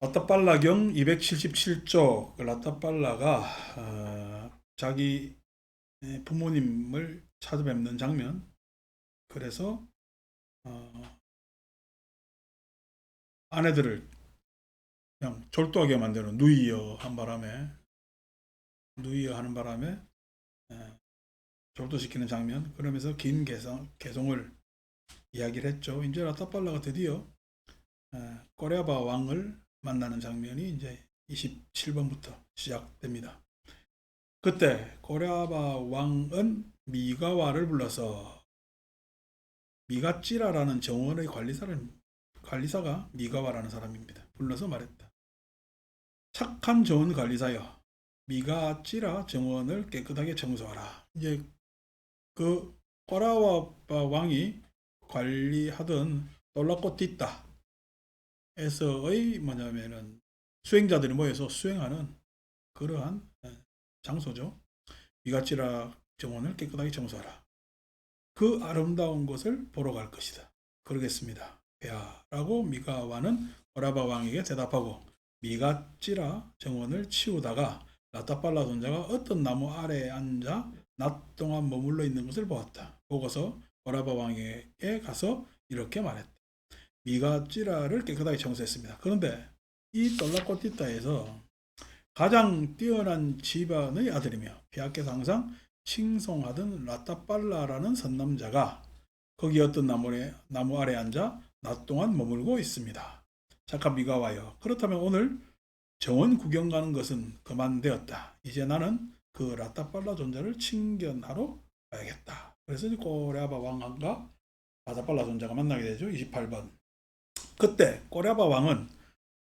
라타팔라경 277쪽 라타팔라가 자기 부모님을 찾아뵙는 장면. 그래서 아내들을 그냥 졸도하게 만드는 누이어 하는 바람에 졸도시키는 장면. 그러면서 긴 개성을 이야기를 했죠. 이제 라타팔라가 드디어 꼬랴바 왕을 만나는 장면이 이제 27번부터 시작됩니다. 그때 고랴바 왕은 미가와를 불러서, 미가찌라라는 정원의 관리사가 미가와라는 사람입니다. 불러서 말했다. 착한 정원 관리사여, 미가찌라 정원을 깨끗하게 청소하라. 이제 그 꼬라바 왕이 관리하던 돌라꼬티타에서의 뭐냐면은 수행자들이 모여서 수행하는 그러한 장소죠. 미가찌라 정원을 깨끗하게 청소하라. 그 아름다운 것을 보러 갈 것이다. 그러겠습니다. 야 라고 미가와는 오라바 왕에게 대답하고 미가찌라 정원을 치우다가 라타팔라 존자가 어떤 나무 아래에 앉아 낮 동안 머물러 있는 것을 보았다. 보고서 오라바 왕에게 가서 이렇게 말했다. 미가찌라를 깨끗하게 청소했습니다. 그런데 이 돌라코티타에서 가장 뛰어난 집안의 아들이며 폐하께서 항상 칭송하던 라타팔라라는 선남자가 거기 어떤 나무 아래 앉아 낮 동안 머물고 있습니다. 착한 미가와요. 그렇다면 오늘 정원 구경 가는 것은 그만되었다. 이제 나는 그 라타팔라 존자를 친견하러 가야겠다. 그래서 꼬랴바 왕과 라타팔라 존자가 만나게 되죠. 28번. 그때 꼬랴바 왕은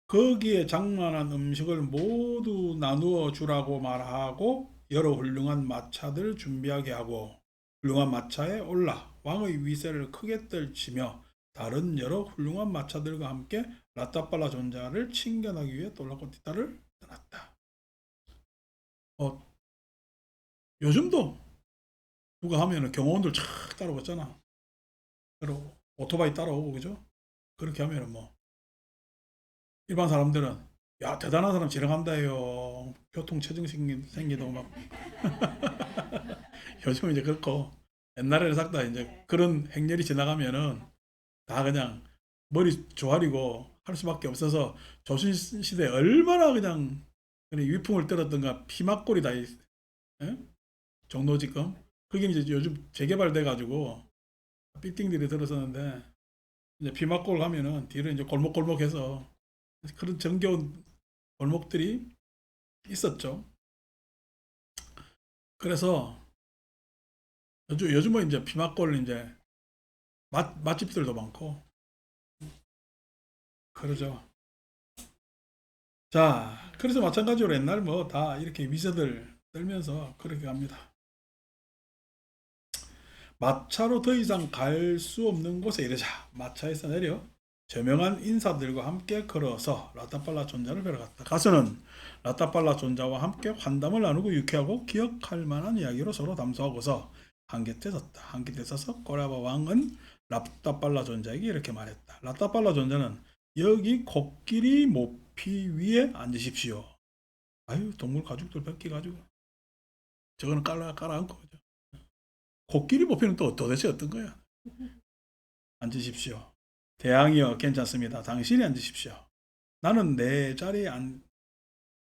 거기에 장만한 음식을 모두 나누어 주라고 말하고 여러 훌륭한 마차들 준비하게 하고 훌륭한 마차에 올라 왕의 위세를 크게 떨치며 다른 여러 훌륭한 마차들과 함께 라타팔라 존자를 친견하기 위해 돌라코티타를 떠났다. 어, 요즘도 누가 하면은 경호원들 쫙 따라오잖아. 그리고 오토바이 따라오고 그죠? 그렇게 하면은 뭐 일반 사람들은 야 대단한 사람 지나간다요. 교통체증 생기도 막 요즘은 이제 그렇고 옛날에는 싹 다 이제 그런 행렬이 지나가면은 다 그냥 머리 조아리고 할 수밖에 없어서 조선시대에 얼마나 그냥 위풍을 떨었던가 피막골이 다 예? 종로지금 그게 이제 요즘 재개발돼 가지고 빌딩들이 들어서는데 이제 피막골 가면은 뒤로 이제 골목골목해서 그런 정겨운 골목들이 있었죠. 그래서 요즘은 이제 피막골 이제 맛집들도 많고 그러죠. 자, 그래서 마찬가지로 옛날 뭐 다 이렇게 위세들 떨면서 그렇게 합니다. 마차로 더 이상 갈 수 없는 곳에 이르자 마차에서 내려 저명한 인사들과 함께 걸어서 라타팔라 존자를 뵈러 갔다. 가서는 라타팔라 존자와 함께 환담을 나누고 유쾌하고 기억할 만한 이야기로 서로 담소하고서 한 곁에 섰다. 한 곁에 서서 꼬라바 왕은 라타팔라 존자에게 이렇게 말했다. 라타팔라 존자는 여기 코끼리 모피 위에 앉으십시오. 아유 동물 가죽들 벗겨가지고 저거는 깔아 앉고 코끼리 모피는 또 도대체 어떤 거야? 앉으십시오. 대왕이여 괜찮습니다. 당신이 앉으십시오. 나는 내 자리에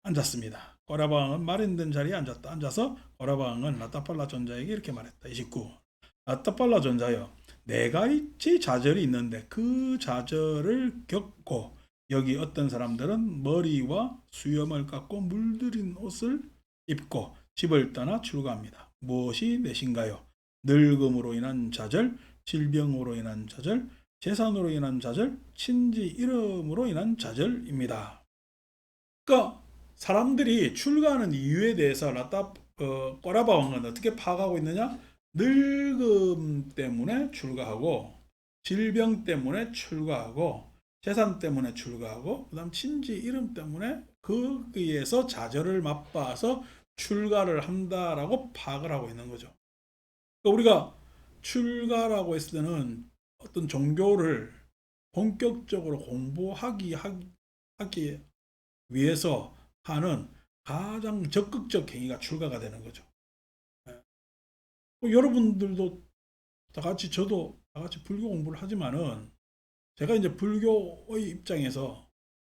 앉았습니다. 꼬라방은 마련된 자리에 앉아서 꼬라방은 라타팔라 존자에게 이렇게 말했다. 29. 라타팔라 존자여, 내가 있지 좌절이 있는데 그 좌절을 겪고 여기 어떤 사람들은 머리와 수염을 깎고 물들인 옷을 입고 집을 떠나 출가합니다. 무엇이 내신가요? 늙음으로 인한 좌절, 질병으로 인한 좌절, 재산으로 인한 좌절, 친지 이름으로 인한 좌절입니다. 그러니까 사람들이 출가하는 이유에 대해서 꼬라바 왕은 어떻게 파악하고 있느냐? 늙음 때문에 출가하고, 질병 때문에 출가하고, 재산 때문에 출가하고, 그다음 친지 이름 때문에 거기에서 좌절을 맛봐서 출가를 한다라고 파악을 하고 있는 거죠. 그러니까 우리가 출가라고 했을 때는 어떤 종교를 본격적으로 공부하기 위해서 하는 가장 적극적 행위가 출가가 되는 거죠. 예. 여러분들도 다 같이 저도 다 같이 불교 공부를 하지만은 제가 이제 불교의 입장에서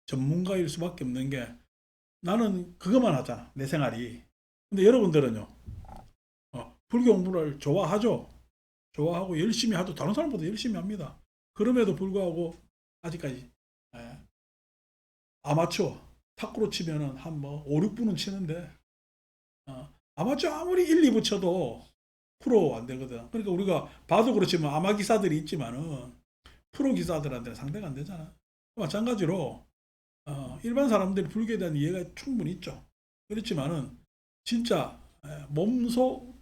전문가일 수밖에 없는 게 나는 그것만 하잖아 내 생활이. 근데 여러분들은요 불교 공부를 좋아하죠. 좋아하고 열심히 하도 다른 사람보다 열심히 합니다. 그럼에도 불구하고 아직까지 예, 아마추어 탁구로 치면은 한 뭐 5, 6분은 치는데 아마추어 아무리 1, 2부 쳐도 프로 안 되거든. 그러니까 우리가 봐도 그렇지만 아마 기사들이 있지만은 프로 기사들한테는 상대가 안 되잖아. 마찬가지로 일반 사람들이 불교에 대한 이해가 충분히 있죠. 그렇지만은 진짜 몸소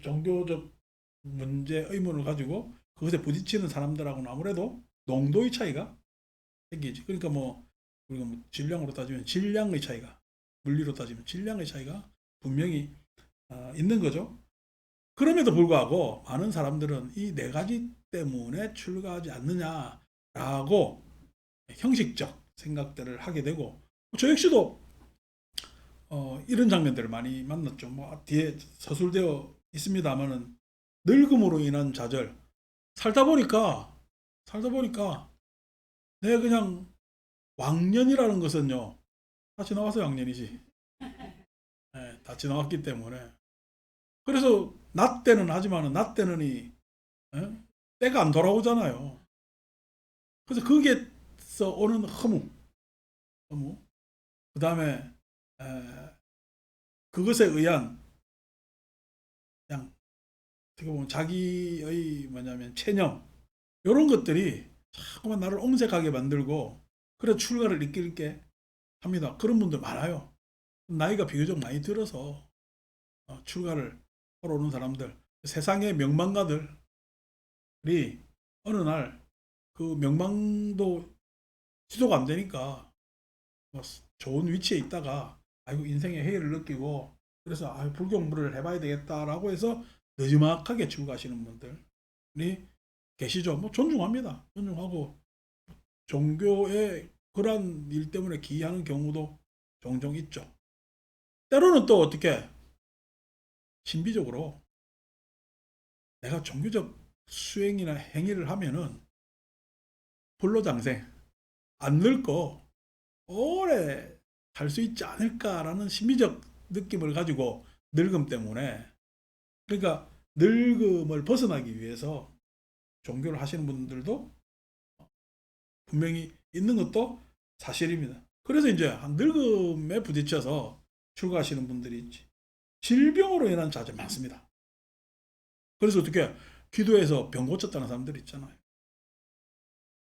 종교적 문제 의문을 가지고 그것에 부딪히는 사람들하고는 아무래도 농도의 차이가 생기지. 그러니까 뭐 우리가 뭐 질량으로 따지면 질량의 차이가, 물리로 따지면 질량의 차이가 분명히 있는 거죠. 그럼에도 불구하고 많은 사람들은 이 네 가지 때문에 출가하지 않느냐라고 형식적 생각들을 하게 되고 저 역시도 이런 장면들을 많이 만났죠. 뭐 뒤에 서술되어 있습니다만은 늙음으로 인한 좌절 살다 보니까 내가 그냥 왕년이라는 것은요 다 지나와서 왕년이지. 예, 다 지나왔기 때문에 그래서 나 때는 하지만은 나 때는이 예? 때가 안 돌아오잖아요. 그래서 거기에서 오는 허무 그 다음에 그것에 의한 그냥 어떻게 보면 자기의 뭐냐면 체념 이런 것들이 자꾸만 나를 옹색하게 만들고 그래 출가를 이끌게 합니다. 그런 분들 많아요. 나이가 비교적 많이 들어서 출가를 하러 오는 사람들 세상의 명망가들이 어느 날 그 명망도 지도가 안 되니까 뭐 좋은 위치에 있다가 아이고 인생의 해이를 느끼고 그래서 불교 공부를 해봐야 되겠다라고 해서 늦지막하게 출가하시는 분들이 계시죠. 뭐 존중합니다. 존중하고 종교의 그러한 일 때문에 기이하는 경우도 종종 있죠. 때로는 또 어떻게 신비적으로 내가 종교적 수행이나 행위를 하면은 불로장생 안 늙고 오래 살 수 있지 않을까라는 심리적 느낌을 가지고 늙음 때문에 그러니까 늙음을 벗어나기 위해서 종교를 하시는 분들도 분명히 있는 것도 사실입니다. 그래서 이제 한 늙음에 부딪혀서 출가하시는 분들이 있지. 질병으로 인한 자제 많습니다. 그래서 어떻게 기도해서 병 고쳤다는 사람들 있잖아요.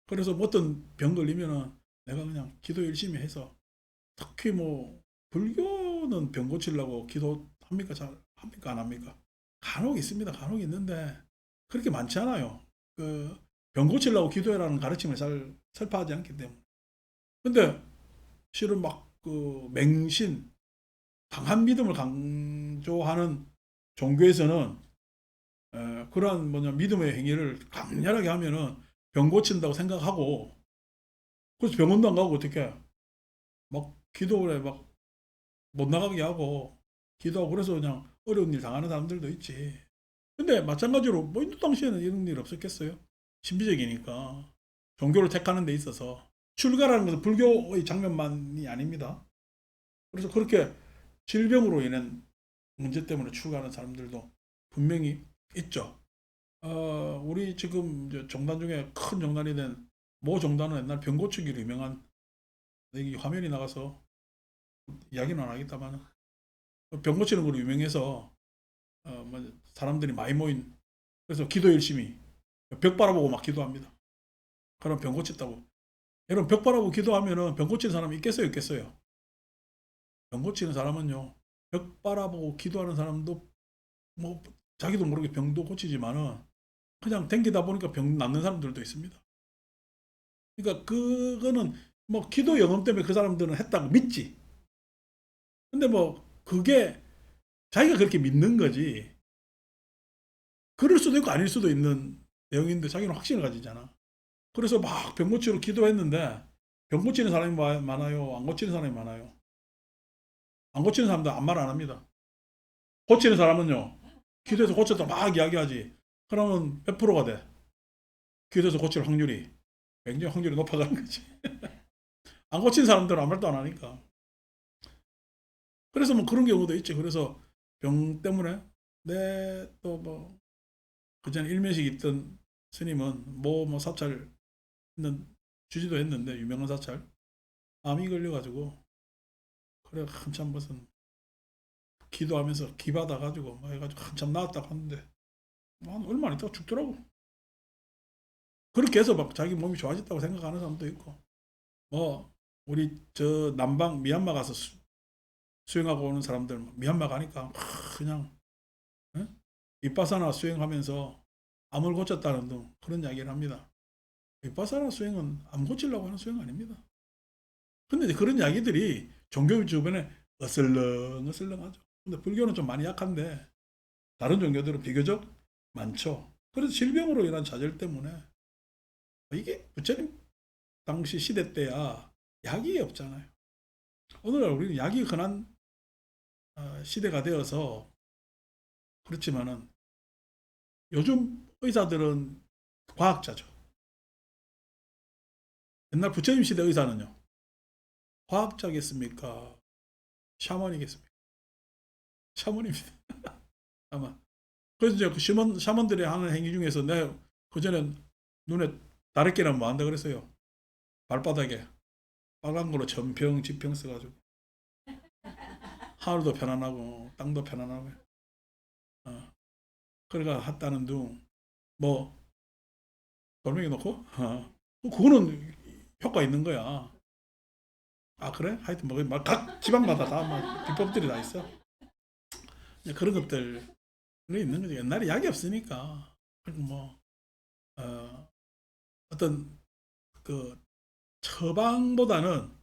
그래서 뭐 어떤 병 걸리면은 내가 그냥 기도 열심히 해서 특히 뭐 불교는 병 고치려고 기도합니까? 잘 합니까? 안 합니까? 간혹 있습니다. 간혹 있는데 그렇게 많지 않아요. 그 병 고치려고 기도해라는 가르침을 잘 설파하지 않기 때문에. 근데 실은 막 그 맹신 강한 믿음을 강조하는 종교에서는 그러한 뭐냐 믿음의 행위를 강렬하게 하면은 병 고친다고 생각하고 그래서 병원도 안 가고 어떻게 막 기도를 막 못 나가게 하고 기도하고 그래서 그냥 어려운 일 당하는 사람들도 있지. 근데 마찬가지로 뭐 인도 당시에는 이런 일 없었겠어요? 신비적이니까 종교를 택하는 데 있어서 출가라는 것은 불교의 장면만이 아닙니다. 그래서 그렇게 질병으로 인한 문제 때문에 출가하는 사람들도 분명히 있죠. 우리 지금 이제 정단 중에 큰 정단이 된 모 정단은 옛날 병 고치기로 유명한 여기 화면이 나가서 이야기는 안 하겠다만 병 고치는 걸로 유명해서 뭐 사람들이 많이 모인 그래서 기도 열심히 벽 바라보고 막 기도합니다. 그럼 병 고쳤다고. 여러분 벽 바라보고 기도하면은 병 고치는 사람이 있겠어요, 있겠어요? 병 고치는 사람은요 벽 바라보고 기도하는 사람도 뭐 자기도 모르게 병도 고치지만은 그냥 댕기다 보니까 병 낫는 사람들도 있습니다. 그러니까 그거는 뭐 기도 영험 때문에 그 사람들은 했다고 믿지. 근데 뭐 그게 자기가 그렇게 믿는 거지. 그럴 수도 있고 아닐 수도 있는 내용인데 자기는 확신을 가지잖아. 그래서 막 병고치로 기도했는데 병 고치는 사람이 많아요? 안 고치는 사람이 많아요? 안 고치는 사람들 아무 말 안 합니다. 고치는 사람은요, 기도해서 고쳤다 막 이야기하지. 그러면 몇 프로가 돼? 기도해서 고칠 확률이. 굉장히 확률이 높아가는 거지. 안 고친 사람들은 아무 말도 안 하니까. 그래서 뭐 그런 경우도 있지. 그래서 병 때문에 내 또 뭐 그전에 일면식 있던 스님은 뭐 사찰 있는 주지도 했는데 유명한 사찰 암이 걸려가지고 그래 한참 무슨 기도하면서 기 받아가지고 뭐 해가지고 한참 나았다고 하는데 뭐 한 얼마 안 있다가 죽더라고. 그렇게 해서 막 자기 몸이 좋아졌다고 생각하는 사람도 있고 뭐 우리 저 남방 미얀마 가서 수행하고 오는 사람들 미얀마 가니까 그냥 응? 윗바사나 수행하면서 암을 고쳤다는 등 그런 이야기를 합니다. 윗바사나 수행은 암 고치려고 하는 수행 아닙니다. 근데 이제 그런 이야기들이 종교 주변에 어슬렁어슬렁하죠. 근데 불교는 좀 많이 약한데 다른 종교들은 비교적 많죠. 그래서 질병으로 인한 좌절 때문에 이게 부처님 당시 시대 때야 약이 없잖아요. 오늘날 우리는 약이 흔한 시대가 되어서 그렇지만은 요즘 의사들은 과학자죠. 옛날 부처님 시대 의사는요. 과학자겠습니까? 샤먼이겠습니까? 샤먼입니다. 아마. 그래서 이제 그 샤먼들이 하는 행위 중에서 내가 그전에 눈에 다래끼는 뭐 한다 그랬어요. 발바닥에 빨간 거로 전평, 지평 써가지고 하늘도 편안하고 땅도 편안하고 그래가 했다는 둥 뭐 돌멩이 놓고 그거는 효과 있는 거야. 아 그래? 하여튼 뭐각 지방마다 다뭐 비법들이 다 있어. 그런 것들이 있는 거지. 옛날에 약이 없으니까 그리고 뭐 어떤 그 처방보다는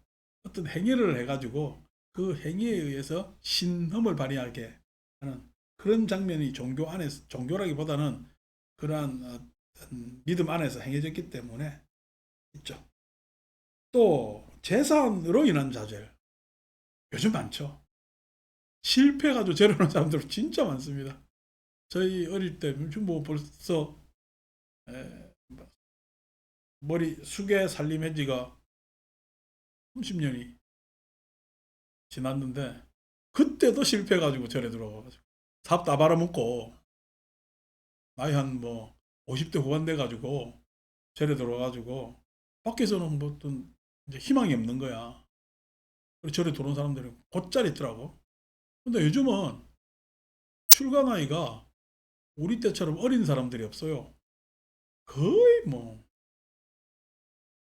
어떤 행위를 해가지고 그 행위에 의해서 신험을 발휘하게 하는 그런 장면이 종교 안에서 종교라기보다는 그러한 믿음 안에서 행해졌기 때문에 있죠. 또 재산으로 인한 좌절 요즘 많죠. 실패해가지고 재혼한 사람들 진짜 많습니다. 저희 어릴 때 뭐 벌써 머리 수개 살림한 지가 30년이 지났는데 그때도 실패해가지고 절에 들어가가지고 사업 다 말아먹고 나이 한 뭐 50대 후반 돼가지고 절에 들어가가지고 밖에서는 뭐 어떤 이제 희망이 없는 거야. 그리고 절에 들어온 사람들이 곧잘 있더라고. 근데 요즘은 출가 나이가 우리 때처럼 어린 사람들이 없어요. 거의 뭐.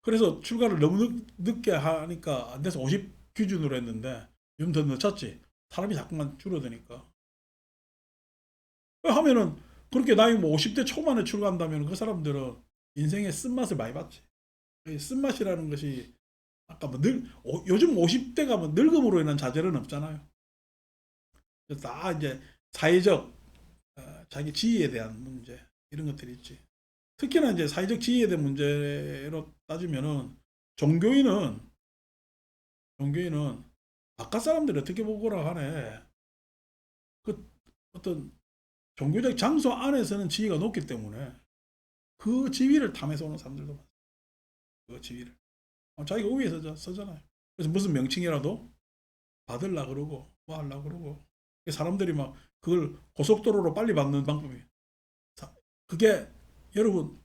그래서 출가를 너무 늦게 하니까 안 돼서 50 기준으로 했는데 요즘 더 늦췄지. 사람이 자꾸만 줄어드니까. 하면은 그렇게 나이 뭐 50대 초반에 출가한다면 그 사람들은 인생의 쓴맛을 많이 봤지. 쓴맛이라는 것이 아까 뭐 요즘 50대가 뭐 늙음으로 인한 좌절은 없잖아요. 다 이제 사회적 자기 지위에 대한 문제 이런 것들이 있지. 특히나 이제 사회적 지위에 대한 문제로 따지면은 종교인은 종교인은 바깥 사람들이 어떻게 보거라 하네. 그 어떤 종교적 장소 안에서는 지위가 높기 때문에 그 지위를 탐해서 오는 사람들도 많아요. 그 지위를. 자기가 우위에 서잖아요. 그래서 무슨 명칭이라도 받으려 그러고 뭐 하려 그러고 사람들이 막 그걸 고속도로로 빨리 받는 방법이에요. 그게 여러분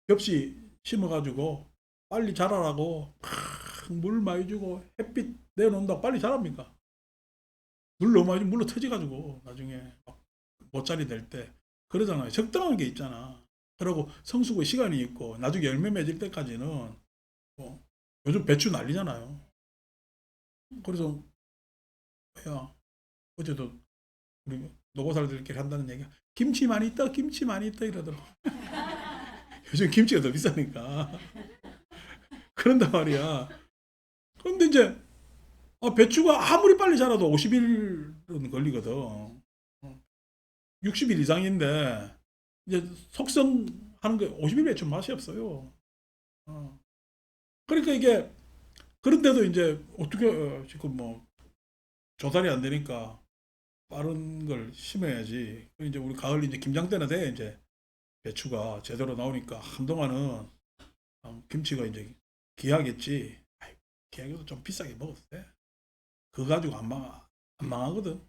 벽지 심어가지고 빨리 자라라고 물 많이 주고 햇빛 내놓는다고 빨리 자랍니까? 물 너무 많이 주면 물로 터져가지고 나중에 못자리 될 때 그러잖아요. 적당한 게 있잖아. 그러고 성수고 시간이 있고 나중에 열매 맺을 때까지는 뭐 요즘 배추 난리잖아요. 그래서 야 어제도 우리 노고살들끼리 한다는 얘기가 김치 많이 있다 김치 많이 있다 이러더라고. 요즘 김치가 더 비싸니까 그런단 말이야. 그런데 이제 배추가 아무리 빨리 자라도 50일은 걸리거든. 60일 이상인데 이제 속성하는 게 50일 배추 맛이 없어요. 그러니까 이게 그런데도 이제 어떻게 지금 뭐 조달이 안 되니까 빠른 걸 심어야지. 이제 우리 가을 이제 김장 때나 돼 이제 배추가 제대로 나오니까 한동안은 김치가 이제 귀하겠지. 아이, 귀하게도 좀 비싸게 먹어도 돼. 그거 가지고 안 망하거든.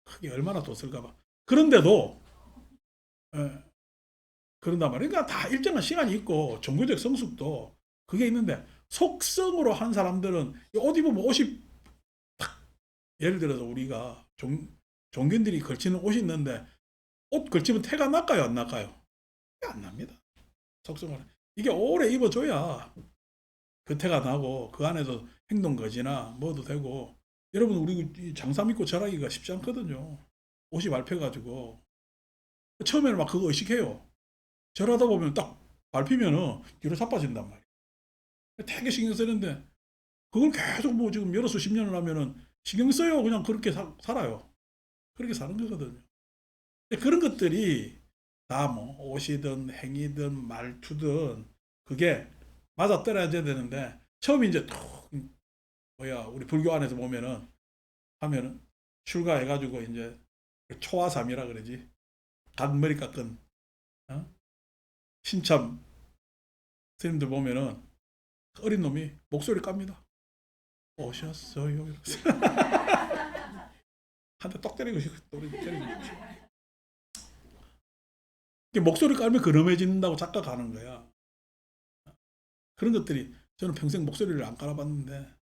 크게 얼마나 더 쓸까 봐. 그런데도 예, 그런단 말이야. 그러니까 다 일정한 시간이 있고 종교적 성숙도 그게 있는데 속성으로 한 사람들은 옷 입으면 옷이 예를 들어서 우리가 종교인들이 걸치는 옷이 있는데 옷 걸치면 태가 날까요 안 날까요? 안 납니다. 속성으로 이게 오래 입어줘야 그 태가 나고 그 안에서 행동 거지나 뭐도 되고 여러분 우리 장사 믿고 절하기가 쉽지 않거든요. 옷이 밟혀가지고 처음에는 막 그거 의식해요. 절하다 보면 딱 밟히면은 뒤로 자빠진단 말이에요. 되게 신경 쓰는데 그걸 계속 뭐 지금 여러 수십 년을 하면은 신경 써요. 그냥 그렇게 살아요. 그렇게 사는 거거든요. 그런 것들이 다 뭐 옷이든 행위든 말투든 그게 맞아 떨어져야 되는데 처음 이제 툭 뭐야 우리 불교 안에서 보면은 하면은 출가해가지고 이제 초화삼이라 그러지 간머리 깎은 어? 신참 스님들 보면은 어린 놈이 목소리 깝니다. 오셨어요. 이러면서 한 대 떡 때리고 싶고 때리고 싶고 목소리 깔면 그럼해진다고 착각하는 거야. 그런 것들이 저는 평생 목소리를 안 깔아봤는데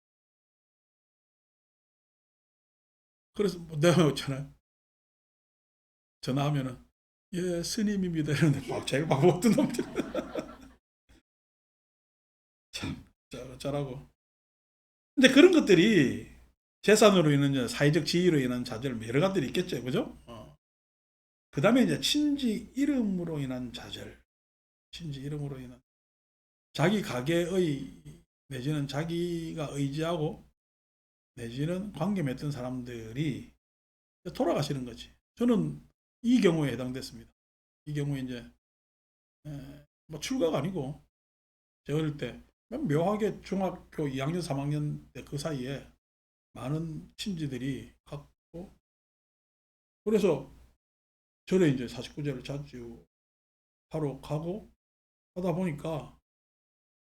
그래서 뭐 내가 있잖아요. 전화하면은 예 스님입니다 이러는데 제일 바보 같은 놈들 참 잘하고 근데 그런 것들이 재산으로 인한 사회적 지위로 인한 좌절 여러 가지들이 있겠죠 그죠? 그 다음에 이제 친지 이름으로 인한 좌절 친지 이름으로 인한 자기 가게의 내지는 자기가 의지하고 내지는 관계 맺던 사람들이 돌아가시는 거지. 저는 이 경우에 해당됐습니다. 이 경우에 이제 뭐 출가가 아니고 제가 어릴 때 묘하게 중학교 2학년 3학년 때 그 사이에 많은 친지들이 갔고 그래서 절에 이제 49제를 자주 하러 가고 하다 보니까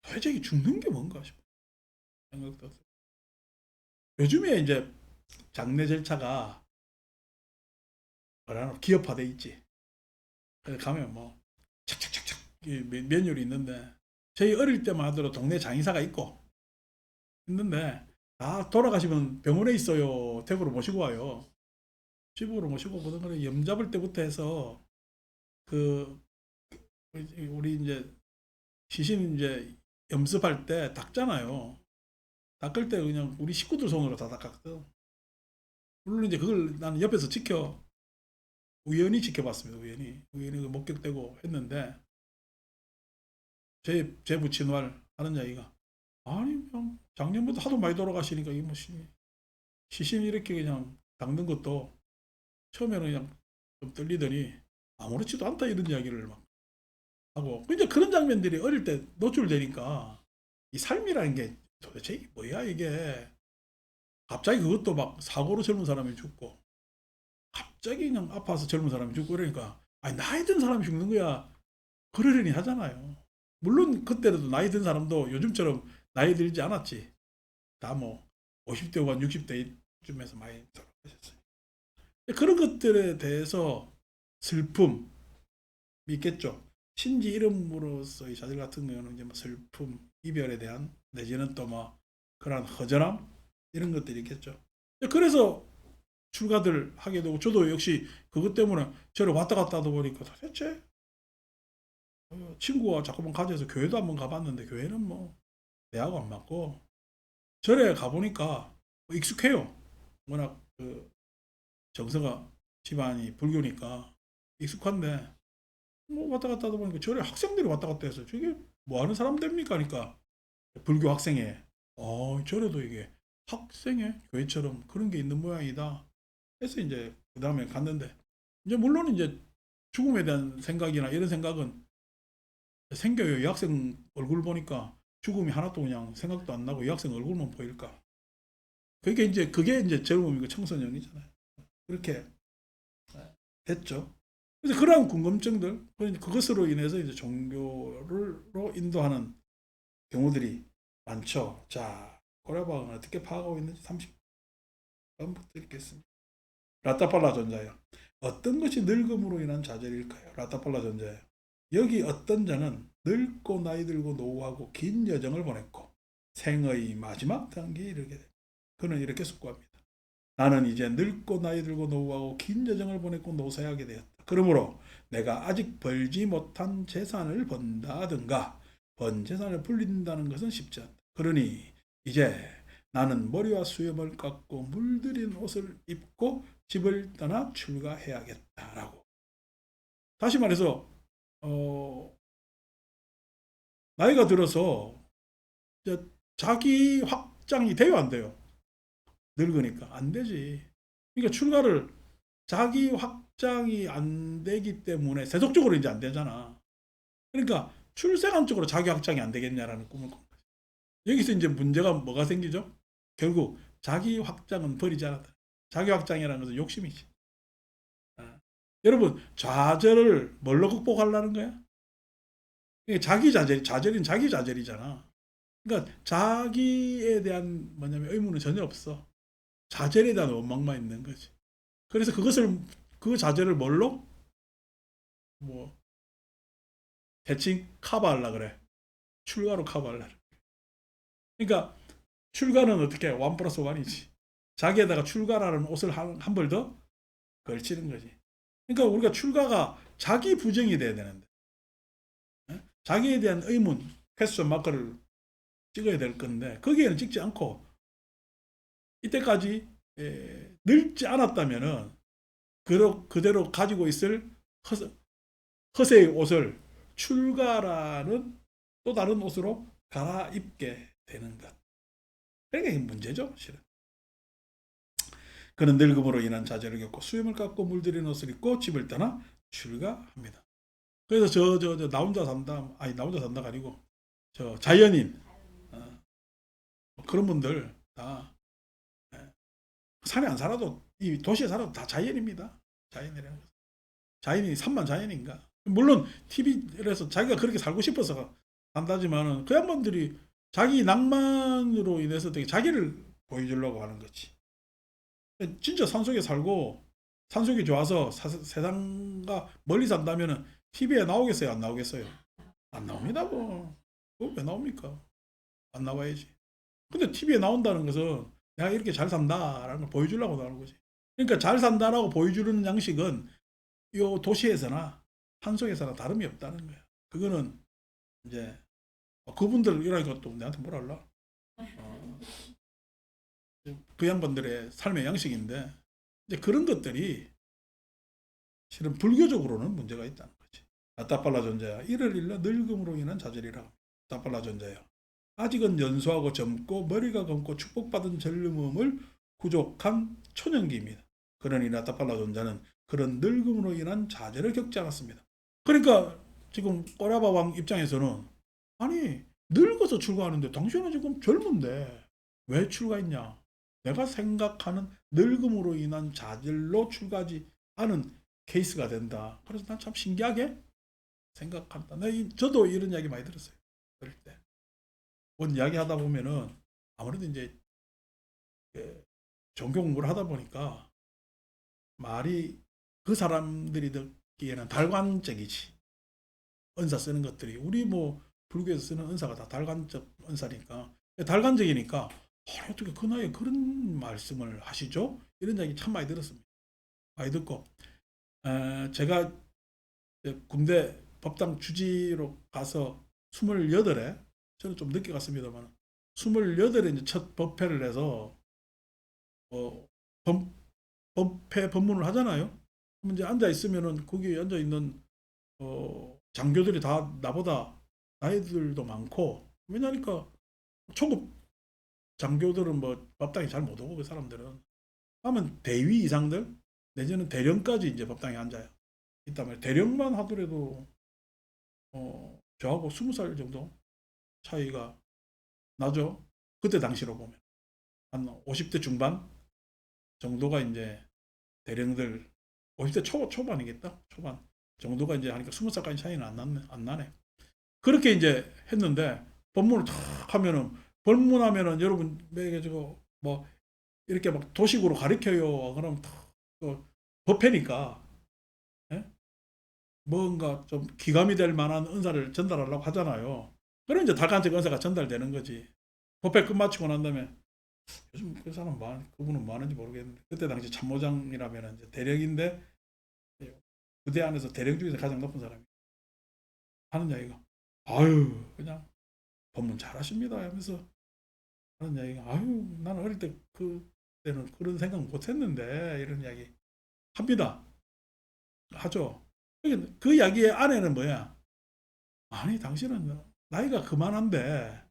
도대체 죽는 게 뭔가 싶어 생각도 했어요. 요즘에 이제 장례 절차가 뭐라 기업화돼 있지. 그래서 가면 뭐 착착착착 메뉴를 있는데 저희 어릴 때만 하더라도 동네 장의사가 있고 있는데 다 돌아가시면 병원에 있어요. 댁으로 모시고 와요. 집으로 모시고 오거든. 그래 염 잡을 때부터 해서 그 우리 이제 시신 이제 염습할 때 닦잖아요. 닦을 때 그냥 우리 식구들 손으로 다 닦았거든. 물론 이제 그걸 나는 옆에서 우연히 지켜봤습니다. 우연히 목격되고 했는데 제 부친 왈 하는 이야기가 아니 그냥 작년부터 하도 많이 돌아가시니까 이뭐 시신 이렇게 그냥 닦는 것도 처음에는 그냥 좀 떨리더니 아무렇지도 않다 이런 이야기를 막 하고 이제 그런 장면들이 어릴 때 노출되니까 이 삶이라는 게 도대체 이게 뭐야 이게 갑자기 그것도 막 사고로 젊은 사람이 죽고 갑자기 그냥 아파서 젊은 사람이 죽고 그러니까 아니 나이 든 사람이 죽는 거야 그러려니 하잖아요. 물론 그때도 나이 든 사람도 요즘처럼 나이 들지 않았지. 다 뭐 50대 후반 60대쯤에서 많이 돌아가셨어요. 그런 것들에 대해서 슬픔이 있겠죠. 신지 이름으로서의 자질 같은 경우는 이제 뭐 슬픔, 이별에 대한 내지는 또 뭐 그런 허전함 이런 것들이 있겠죠. 그래서 출가들 하게 되고 저도 역시 그것 때문에 저를 왔다 갔다 하다 보니까 도대체 친구가 자꾸만 가져서 교회도 한번 가봤는데 교회는 뭐 대하고 안 맞고 절에 가보니까 익숙해요. 워낙 그 정서가 집안이 불교니까 익숙한데 뭐 왔다 갔다 하다 보니까 절에 학생들이 왔다 갔다 해서 저게 뭐 하는 사람들입니까? 하니까 불교 학생회 절에도 이게 학생회 교회처럼 그런 게 있는 모양이다 해서 이제 그 다음에 갔는데 이제 물론 이제 죽음에 대한 생각이나 이런 생각은 생겨요. 여학생 얼굴 보니까 죽음이 하나도 그냥 생각도 안 나고 여학생 얼굴만 보일까. 그게 이제 젊음이고 청소년이잖아요. 그렇게 됐죠. 그래서 그러한 궁금증들, 그것으로 인해서 이제 종교로 인도하는 경우들이 많죠. 자, 고려박은 어떻게 파악하고 있는지 30번부터 읽겠습니다. 라타팔라 전자요. 어떤 것이 늙음으로 인한 좌절일까요? 라타팔라 전자요. 여기 어떤 자는 늙고 나이 들고 노후하고 긴 여정을 보냈고 생의 마지막 단계에 이르게 됩니다. 그는 이렇게 숙고합니다. 나는 이제 늙고 나이 들고 노후하고 긴 여정을 보냈고 노쇠하게 되었다. 그러므로 내가 아직 벌지 못한 재산을 번다든가 번 재산을 불린다는 것은 쉽지 않다. 그러니 이제 나는 머리와 수염을 깎고 물들인 옷을 입고 집을 떠나 출가해야겠다라고. 다시 말해서 나이가 들어서 자기 확장이 돼요, 안 돼요? 늙으니까 안 되지. 그러니까 출가를 자기 확장이 안 되기 때문에 세속적으로 이제 안 되잖아. 그러니까 출생한 쪽으로 자기 확장이 안 되겠냐라는 꿈을 꾼 거지. 여기서 이제 문제가 뭐가 생기죠? 결국 자기 확장은 버리지 않았다. 자기 확장이라는 것은 욕심이지. 아. 여러분 좌절을 뭘로 극복하려는 거야? 자기 좌절은 자기 좌절이잖아. 그러니까 자기에 대한 뭐냐면 의무는 전혀 없어. 좌절에 대한 원망만 있는 거지. 그래서 그 좌절을 뭘로? 뭐 대칭 커버하려 그래. 출가로 커버하려. 그러니까 출가는 어떻게 원 플러스 원이지. 자기에다가 출가라는 옷을 한 벌 더 걸치는 거지. 그러니까 우리가 출가가 자기 부정이 돼야 되는데 자기에 대한 의문, 퀘스천 마크를 찍어야 될 건데 거기에는 찍지 않고 이때까지 늙지 않았다면은 그대로 가지고 있을 허세의 옷을 출가라는 또 다른 옷으로 갈아입게 되는 것. 그러니까 이게 문제죠, 실은. 그는 늙음으로 인한 좌절을 겪고 수염을 깎고 물들인 옷을 입고 집을 떠나 출가합니다. 그래서 나 혼자 산다, 아니 나 혼자 산다가 아니고 저 자연인 그런 분들 다 산에 안 살아도 이 도시에 살아도 다 자연입니다. 자연이라는 거. 자연이 산만 자연인가? 물론 TV에서 자기가 그렇게 살고 싶어서 한다지만은 그 양반들이 자기 낭만으로 인해서 되게 자기를 보여주려고 하는 거지. 진짜 산속에 살고 산속이 좋아서 세상과 멀리 산다면은 TV에 나오겠어요? 안 나오겠어요? 안 나옵니다, 뭐. 왜 나옵니까? 안 나와야지. 근데 TV에 나온다는 것은 내가 이렇게 잘 산다라는 걸 보여주려고 나오는 거지. 그러니까 잘 산다라고 보여주는 양식은 이 도시에서나 산속에서나 다름이 없다는 거야. 그거는 이제 그분들 이러니까 또 내한테 뭐라 할라? 어, 그 양반들의 삶의 양식인데 이제 그런 것들이 실은 불교적으로는 문제가 있다는 거지. 따빨라 존재야. 이를 일러 늙음으로 인한 좌절이라. 따빨라 존재야. 아직은 연소하고 젊고 머리가 검고 축복받은 젊음을 부족한 초년기입니다. 그러니 따빨라 존재는 그런 늙음으로 인한 좌절을 겪지 않았습니다. 그러니까 지금 꼬라바 왕 입장에서는 아니 늙어서 출가하는데 당신은 지금 젊은데 왜 출가했냐? 내가 생각하는 늙음으로 인한 좌절로 출가하지 않은 케이스가 된다. 그래서 난 참 신기하게 생각한다. 저도 이런 이야기 많이 들었어요. 그럴 때. 뭔 이야기 하다 보면은 아무래도 이제 종교 공부를 하다 보니까 말이 그 사람들이 듣기에는 달관적이지. 은사 쓰는 것들이 우리 뭐 불교에서 쓰는 은사가 다 달관적 은사니까 달관적이니까 어떻게 그 나이에 그런 말씀을 하시죠? 이런 이야기 참 많이 들었습니다. 많이 듣고 제가 군대 법당 주지로 가서 28에 저는 좀 늦게 갔습니다만 28에 이제 첫 법회를 해서 법회 법문을 하잖아요. 그럼 이제 앉아 있으면은 거기 앉아 있는 장교들이 다 나보다 나이들도 많고 왜냐니까 초급 장교들은 뭐 법당에 잘 못 오고 그 사람들은 하면 대위 이상들 내지는 대령까지 이제 법당에 앉아요. 있단 말이에요. 대령만 하더라도 저하고 20살 정도 차이가 나죠. 그때 당시로 보면 한 50대 중반 정도가 이제 대령들 50대 초반이겠다. 초반 정도가 이제 하니까 20살까지 차이는 안 나네. 그렇게 이제 했는데 법문을 탁 하면은 법문하면은 여러분 매게 저거 뭐 이렇게 막 도식으로 가르쳐요. 그럼 법회니까 예? 뭔가 좀 기감이 될 만한 은사를 전달하려고 하잖아요. 그럼 이제 달간책 은사가 전달되는 거지. 법회 끝마치고 난 다음에 요즘 그 사람 그분은 뭐 하는지 모르겠는데 그때 당시 참모장이라면 이제 대령인데 부대 안에서 대령 중에서 가장 높은 사람이 하는 이야기가 아유 그냥 법문 잘하십니다 하면서 하는 이야기가 아유 나는 어릴 때 그때는 그런 생각 못했는데 이런 이야기 합니다. 하죠. 그 이야기의 안에는 뭐야? 아니 당신은 나이가 그만한데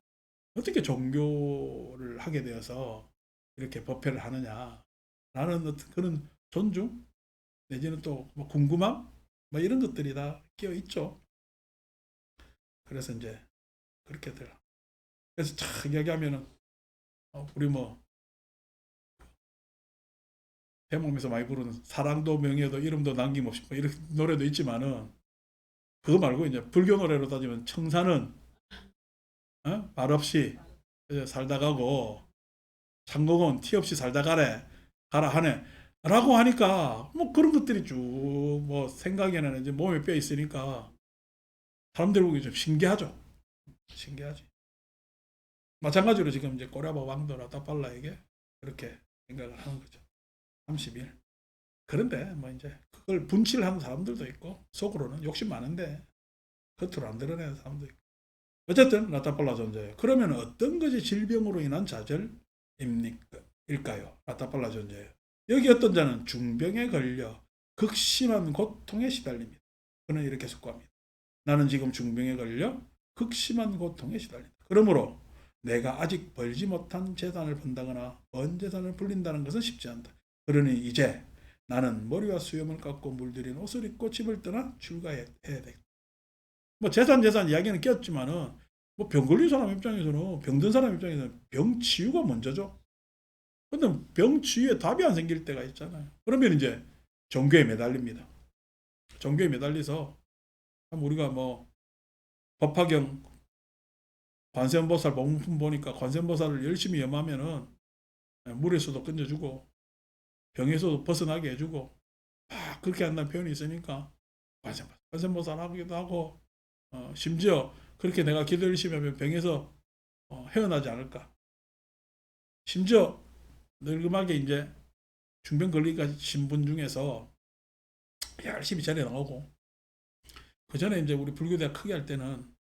어떻게 종교를 하게 되어서 이렇게 법회를 하느냐 라는 어떤 그런 존중 내지는 또뭐 궁금함 뭐 이런 것들이 다 끼어 있죠. 그래서 이제 그렇게들 그래서 쫙 이야기하면은 우리 뭐 대목에서 많이 부르는 사랑도 명예도 이름도 남김없이 뭐 이런 노래도 있지만은 그거 말고 이제 불교 노래로 따지면 청사는 말없이 살다 가고 창공은 티 없이 살다 가라 하네 라고 하니까 뭐 그런 것들이 쭉 뭐 생각에는 이제 몸에 뼈 있으니까 사람들 보기 좀 신기하죠. 신기하지. 마찬가지로 지금 이제 꼬라바 왕도나 따팔라에게 그렇게 생각을 하는 거죠. 30일. 그런데 뭐 이제 그걸 분칠하는 사람들도 있고 속으로는 욕심 많은데 겉으로 안 드러내는 사람도 있고 어쨌든 라타팔라 존재예요. 그러면 어떤 것이 질병으로 인한 좌절입니까? 일까요? 라타팔라 존재예요. 여기 어떤 자는 중병에 걸려 극심한 고통에 시달립니다. 그는 이렇게 숙고합니다. 나는 지금 중병에 걸려 극심한 고통에 시달린다. 그러므로 내가 아직 벌지 못한 재산을 번다거나 번재산을 불린다는 것은 쉽지 않다. 그러니 이제 나는 머리와 수염을 깎고 물들인 옷을 입고 집을 떠나 출가해야 돼. 뭐 재산 이야기는 꼈지만은 뭐 병 걸린 사람 입장에서는 병든 사람 입장에서는 병 치유가 먼저죠. 근데 병 치유에 답이 안 생길 때가 있잖아요. 그러면 이제 종교에 매달립니다. 종교에 매달려서 우리가 뭐 법화경 관세음보살 법문품 보니까 관세음보살을 열심히 염하면은 물에서도 건져주고 병에서도 벗어나게 해주고 그렇게 한다는 표현이 있으니까 관세음보살 하기도 하고 심지어 그렇게 내가 기도 열심히 하면 병에서 헤어나지 않을까. 심지어 늙음하게 이제 중병 걸리기까지 신분 중에서 열심히 자리에 나오고 그 전에 이제 우리 불교대학 크게 할 때는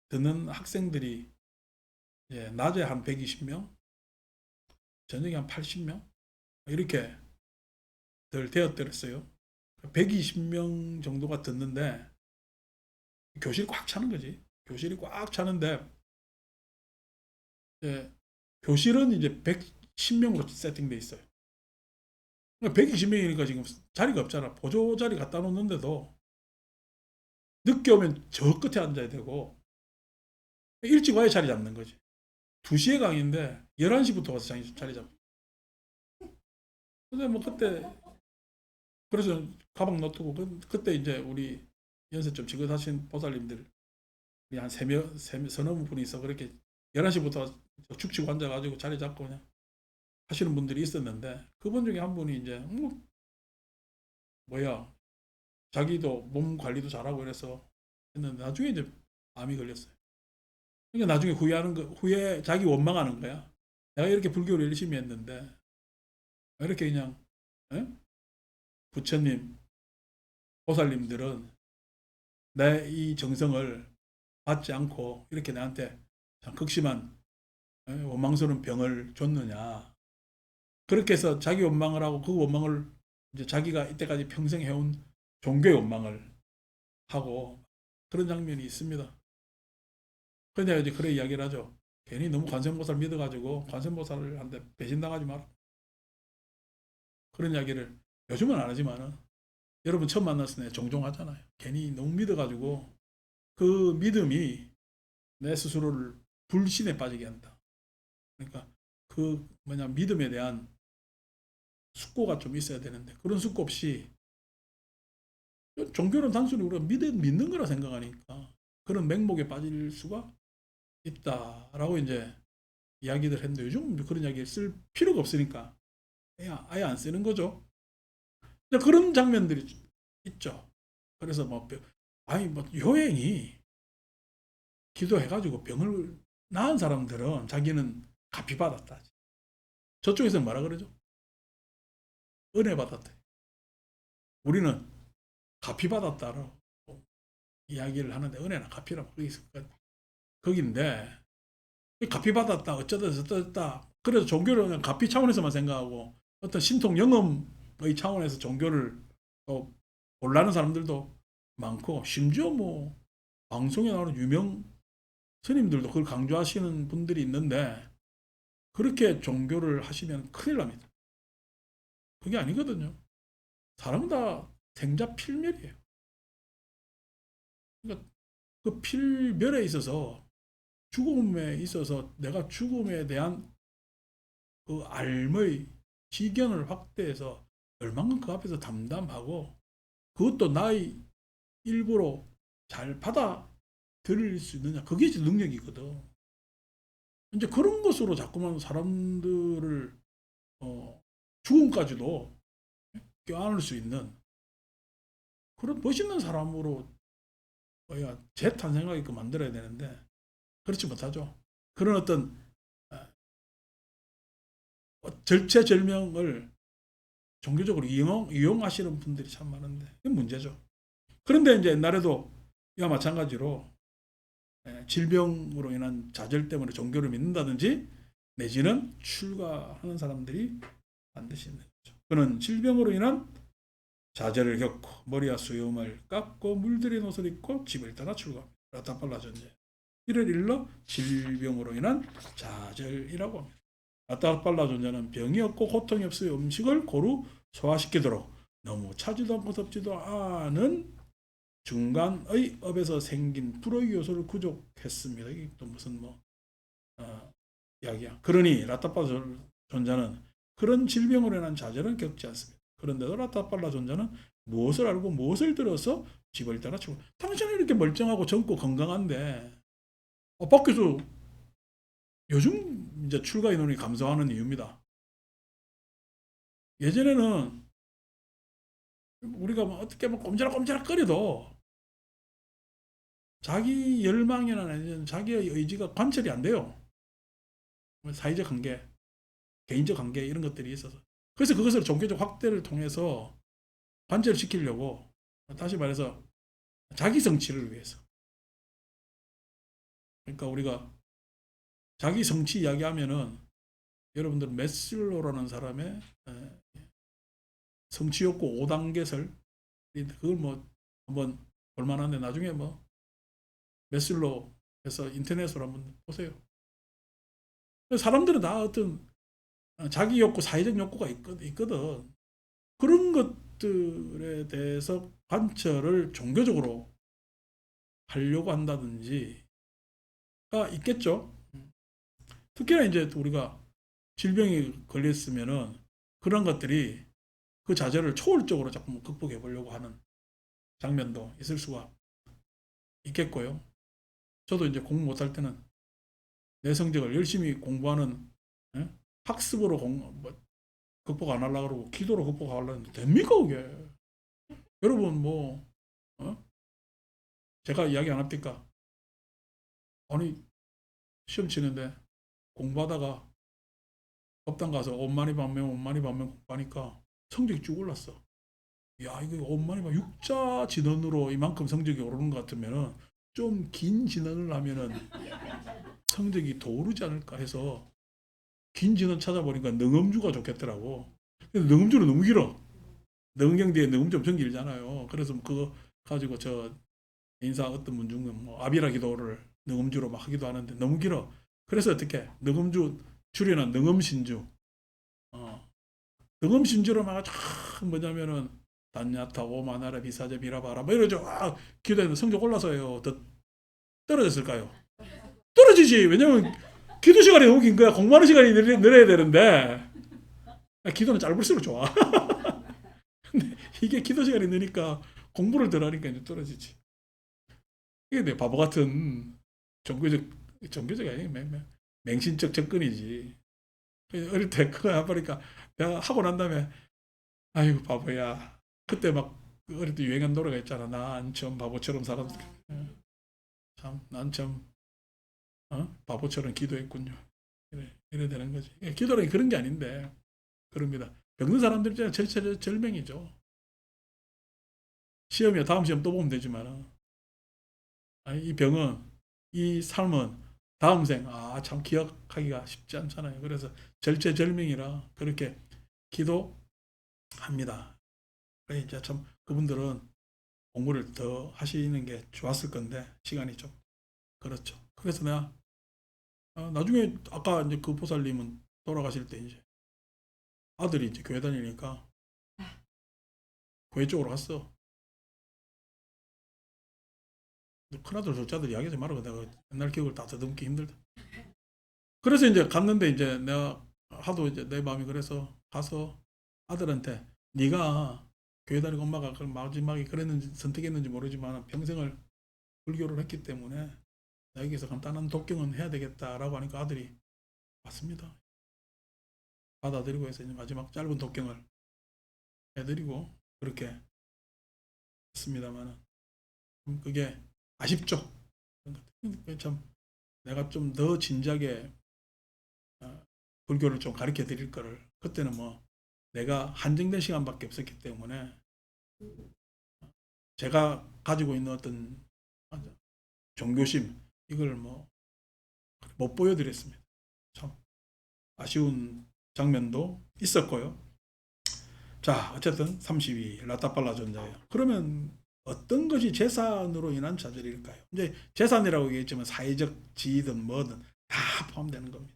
듣는 학생들이 이제 낮에 한 120명, 저녁에 한 80명 이렇게 들 되었더랬어요. 120명 정도가 듣는데 교실이 꽉 차는 거지. 교실이 꽉 차는데 이제 교실은 이제 110명으로 세팅돼 있어요. 120명이니까 지금 자리가 없잖아. 보조 자리 갖다 놓는데도 늦게 오면 저 끝에 앉아야 되고 일찍 와야 자리 잡는 거지. 2시에 강의인데 11시부터 와서 자리 잡고. 근데 뭐 그때 그래서 가방 놔두고 그때 이제 우리 연세 좀 지긋하신 보살님들 한 서너 분이 있어 그렇게 11시부터 축치고 앉아가지고 자리 잡고 그냥 하시는 분들이 있었는데 그분 중에 한 분이 이제 뭐야 자기도 몸 관리도 잘하고 이래서 했는데 나중에 이제 암이 걸렸어요. 그러니까 나중에 후회 자기 원망하는 거야. 내가 이렇게 불교를 열심히 했는데 이렇게 그냥 에? 부처님 보살님들은 내 이 정성을 받지 않고 이렇게 나한테 참 극심한 원망스러운 병을 줬느냐. 그렇게 해서 자기 원망을 하고 그 원망을 이제 자기가 이때까지 평생 해온 종교의 원망을 하고 그런 장면이 있습니다. 그런데 이제 그래 이야기를 하죠. 괜히 너무 관세음보살 믿어가지고 관세음보살한테 배신당하지 마라. 그런 이야기를 요즘은 안 하지만은 여러분 처음 만났을 때 종종 하잖아요. 괜히 너무 믿어가지고 그 믿음이 내 스스로를 불신에 빠지게 한다. 그러니까 그 뭐냐 믿음에 대한 숙고가 좀 있어야 되는데 그런 숙고 없이 종교는 단순히 우리가 믿는 거라 생각하니까 그런 맹목에 빠질 수가 있다라고 이제 이야기들 했는데 요즘 그런 이야기 쓸 필요가 없으니까 아예 안 쓰는 거죠. 그런 장면들이 있죠. 그래서 뭐 아니 뭐 요행이 기도해가지고 병을 나은 사람들은 자기는 갚이 받았다. 저쪽에서는 뭐라 그러죠? 은혜 받았다. 우리는 갚이 받았다라고 이야기를 하는데 은혜나 갚이라고 거기인데 갚이 받았다 어쩌다 저쩌다 그래서 종교를 그냥 갚이 차원에서만 생각하고 어떤 신통 영험의 차원에서 종교를 또 몰라는 사람들도 많고 심지어 뭐 방송에 나오는 유명 스님들도 그걸 강조하시는 분들이 있는데 그렇게 종교를 하시면 큰일 납니다. 그게 아니거든요. 사람은 다 생자 필멸이에요. 그러니까 그 필멸에 있어서 죽음에 있어서 내가 죽음에 대한 그 알의 지견을 확대해서 얼만큼 그 앞에서 담담하고 그것도 나의 일부로 잘 받아들일 수 있느냐 그게 이제 능력이거든. 이제 그런 것으로 자꾸만 사람들을 죽음까지도 껴안을 수 있는 그런 멋있는 사람으로 재탄생하게끔 만들어야 되는데 그렇지 못하죠. 그런 어떤 절체절명을 종교적으로 이용하시는 분들이 참 많은데 그게 문제죠. 그런데 이제 옛날에도 이와 마찬가지로 질병으로 인한 좌절 때문에 종교를 믿는다든지 내지는 출가하는 사람들이 반드시 있는 거죠. 그는 질병으로 인한 좌절을 겪고 머리와 수염을 깎고 물들인 옷을 입고 집을 떠나 출가합니다. 라타팔라 존재. 이를 일러 질병으로 인한 좌절이라고 합니다. 라타팔라 존재는 병이 없고 고통이 없어요. 음식을 고루 소화시키도록 너무 차지도 않고 덥지도 않은 중간의 업에서 생긴 불의 요소를 구족했습니다. 이게 또 무슨 이야기야. 그러니 라타팔라 존재는 그런 질병으로 인한 좌절은 겪지 않습니다. 그런데도 라타팔라 존재는 무엇을 알고 무엇을 들어서 집을 떠나 죽어. 당신은 이렇게 멀쩡하고 젊고 건강한데 밖에서 요즘 이제 출가 인원이 감소하는 이유입니다. 예전에는 우리가 뭐 어떻게 뭐 꼼지락꼼지락 거려도 자기 열망이나 자기의 의지가 관철이 안 돼요. 사회적 관계, 개인적 관계 이런 것들이 있어서. 그래서 그것을 종교적 확대를 통해서 관철시키려고 다시 말해서 자기 성취를 위해서. 그러니까 우리가 자기 성취 이야기하면은 여러분들 메슬로라는 사람의 성취욕구 5단계설 그걸 뭐 한번 볼만한데 나중에 뭐 메슬로 해서 인터넷으로 한번 보세요. 사람들은 다 어떤 자기 욕구, 사회적 욕구가 있거든. 그런 것들에 대해서 관철을 종교적으로 하려고 한다든지가 있겠죠. 특히나 이제 우리가 질병이 걸렸으면은 그런 것들이 그 좌절을 초월적으로 자꾸 극복해 보려고 하는 장면도 있을 수가 있겠고요. 저도 이제 공부 못할 때는 내 성적을 열심히 공부하는 학습으로 극복 안 하려고 그러고 기도로 극복하려고 하는데 됩니까 그게? 여러분 뭐 제가 이야기 안 합니까? 아니 시험 치는데 공부하다가 법당 가서 엄마니 반면 공부하니까 성적이 쭉 올랐어. 야 이거 엄마니 반 6자 진원으로 이만큼 성적이 오르는 것 같으면은 좀 긴 진원을 하면은 성적이 더 오르지 않을까 해서 긴 진원 찾아보니까 능음주가 좋겠더라고. 근데 능음주는 너무 길어. 능경대에 능음주 엄청 길잖아요. 그래서 그거 가지고 저 인사 어떤 분 중에 뭐 아비라 기도를 능음주로 막 하기도 하는데 너무 길어. 그래서 어떻게 능음주 줄여는 능음신주. 능음신주로 막 뭐냐면은 단야타 오마나라 비사제 비라바라 뭐 이러죠. 기도했는데 성적 올라서요. 더 떨어졌을까요? 떨어지지. 왜냐면 기도 시간이 너무 긴 거야. 공부하는 시간이 늘어야 되는데 기도는 짧을수록 좋아. 근데 이게 기도 시간이 느니까 공부를 덜 하니까 이제 떨어지지. 이게 내 바보 같은 종교적 아니 맹신적 접근이지. 어릴 때 그거 해보니까 내가 하고 난 다음에 아이고 바보야. 그때 막 어릴 때 유행한 노래가 있잖아. 난 참 바보처럼 살았. 참, 난 참 바보처럼 기도했군요. 이래 되는 거지. 기도라는 그런 게 아닌데 그럽니다. 병든 사람들 있잖아. 절명이죠. 시험이야. 다음 시험 또 보면 되지만 이 병은 이 삶은 다음 생 참 기억하기가 쉽지 않잖아요. 그래서 절체절명이라 그렇게 기도합니다. 그래 이제 참 그분들은 공부를 더 하시는 게 좋았을 건데 시간이 좀 그렇죠. 그래서 내가 나중에 아까 이제 그 보살님은 돌아가실 때 이제 아들이 이제 교회 다니니까 교회 쪽으로 갔어. 큰아들 둘째아들 이야기하지 말고 내가 옛날 기억을 다 더듬기 힘들다. 그래서 이제 갔는데 이제 내가 하도 이제 내 마음이 그래서 가서 아들한테 네가 교회 다니고 엄마가 그 마지막에 그랬는지 선택했는지 모르지만 평생을 불교를 했기 때문에 나에게서 간단한 독경은 해야 되겠다라고 하니까 아들이 맞습니다. 받아들이고 해서 이제 마지막 짧은 독경을 해드리고 그렇게 했습니다만 그게 아쉽죠. 참 내가 좀 더 진지하게 불교를 좀 가르쳐 드릴 거를 그때는 뭐 내가 한정된 시간밖에 없었기 때문에 제가 가지고 있는 어떤 종교심 이걸 뭐 못 보여드렸습니다. 참 아쉬운 장면도 있었고요. 자 어쨌든 32 라타팔라 존자예요. 그러면 어떤 것이 재산으로 인한 좌절일까요? 이제 재산이라고 얘기했지만 사회적 지위든 뭐든 다 포함되는 겁니다.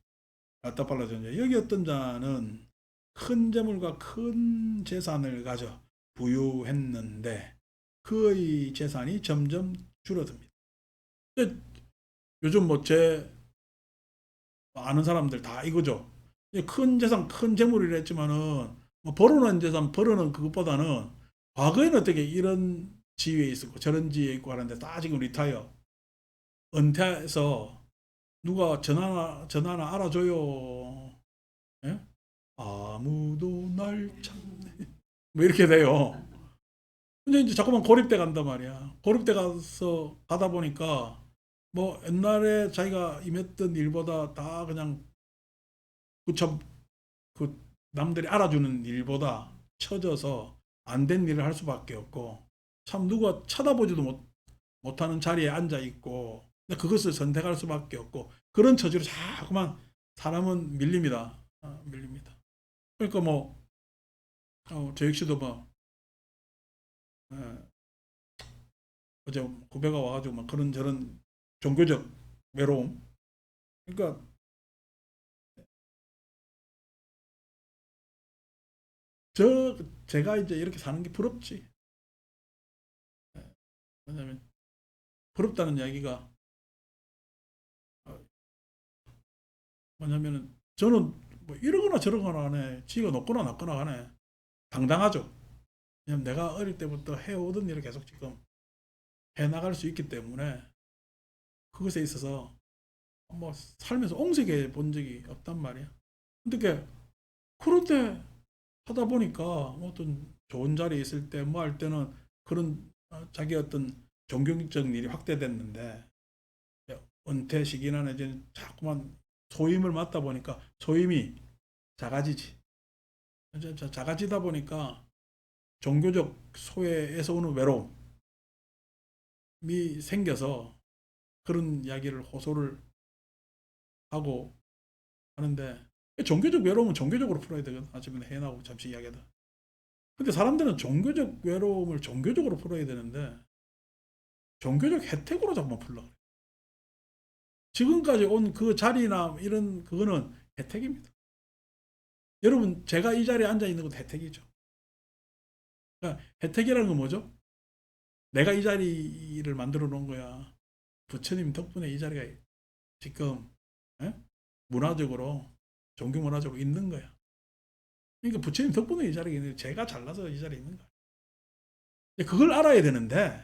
라타팔라 존자 여기 어떤 자는 큰 재물과 큰 재산을 가져 부유했는데 그의 재산이 점점 줄어듭니다. 요즘 뭐 제 아는 사람들 다 이거죠. 큰 재산, 큰 재물이라 했지만은 뭐 벌어놓은 재산, 벌어놓은 그것보다는 과거에는 어떻게 이런 지위에 있었고 저런 지위에 있고 하는데 다 지금 리타이어 은퇴해서 누가 전화나 알아줘요. 예? 아무도 날 찾네. 뭐 이렇게 돼요. 근데 이제 자꾸만 고립돼 간단 말이야. 고립돼 가서 가다 보니까 뭐 옛날에 자기가 임했던 일보다 다 그냥 그참 그 남들이 알아주는 일보다 처져서 안 된 일을 할 수밖에 없고 참 누가 쳐다보지도 못하는 자리에 앉아 있고 그것을 선택할 수밖에 없고 그런 처지로 자꾸만 사람은 밀립니다. 밀립니다. 그러니까 뭐 저 역시도 뭐 어, 어제 후배가 와가지고 막 그런 저런 종교적 외로움. 그러니까 제가 이제 이렇게 사는 게 부럽지. 왜냐면 부럽다는 이야기가 뭐냐면은 저는 뭐 이러거나 저러거나 하네. 지가 높거나 낮거나 하네. 당당하죠. 왜냐면 내가 어릴 때부터 해오던 일을 계속 지금 해나갈 수 있기 때문에 그것에 있어서 뭐 살면서 옹색해 본 적이 없단 말이야. 근데 그런데 하다 보니까 뭐 어떤 좋은 자리에 있을 때 뭐 할 때는 그런 자기 어떤 종교적 일이 확대됐는데 은퇴 시기나 이제 자꾸만 소임을 맡다 보니까 소임이 작아지지. 작아지다 보니까 종교적 소외에서 오는 외로움이 생겨서 그런 이야기를 호소를 하고 하는데 종교적 외로움은 종교적으로 풀어야 되거든. 아침에 해나고 잠시 이야기하다. 근데 사람들은 종교적 외로움을 종교적으로 풀어야 되는데 종교적 혜택으로 자꾸만 풀려. 지금까지 온 그 자리나 이런 그거는 혜택입니다. 여러분 제가 이 자리에 앉아 있는 것도 혜택이죠. 그러니까 혜택이라는 건 뭐죠? 내가 이 자리를 만들어 놓은 거야. 부처님 덕분에 이 자리가 지금 예? 문화적으로 종교 문화적으로 있는 거야. 그러니까 부처님 덕분에 이 자리에 있는, 제가 잘나서 이 자리에 있는 거야. 그걸 알아야 되는데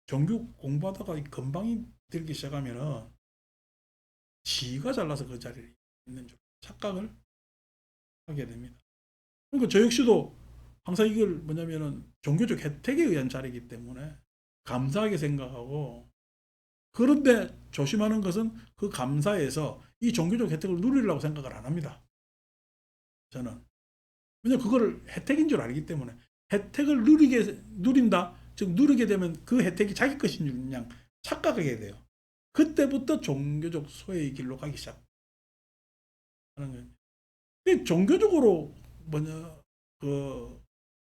종교 공부하다가 건방이 들기 시작하면은 지가 잘나서 그 자리에 있는 줄 착각을 하게 됩니다. 그러니까 저 역시도 항상 이걸 뭐냐면은 종교적 혜택에 의한 자리이기 때문에 감사하게 생각하고, 그런데 조심하는 것은 그 감사에서 이 종교적 혜택을 누리려고 생각을 안 합니다. 저는. 왜냐면 그거를 혜택인 줄 알기 때문에. 혜택을 누린다. 즉 누리게 되면 그 혜택이 자기 것인 줄 그냥 착각하게 돼요. 그때부터 종교적 소외의 길로 가기 시작하는 거예요. 종교적으로 뭐냐 그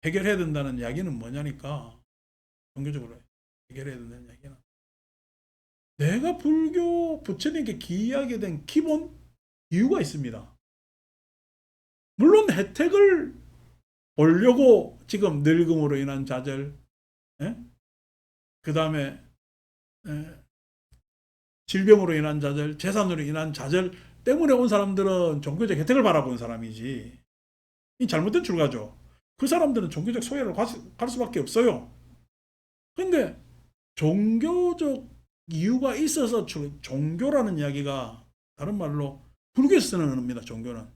해결해야 된다는 이야기는 뭐냐니까, 종교적으로 해결해야 된다는 이야기는 내가 불교 부처님께 기이하게 된 기본 이유가 있습니다. 물론 혜택을 보려고 지금 늙음으로 인한 좌절, 그 다음에 질병으로 인한 좌절, 재산으로 인한 좌절 때문에 온 사람들은 종교적 혜택을 바라본 사람이지, 이 잘못된 출가죠. 그 사람들은 종교적 소외로 갈 수밖에 없어요. 근데 종교적 이유가 있어서 종교라는 이야기가 다른 말로 불교에서 쓰는 언어입니다. 종교는.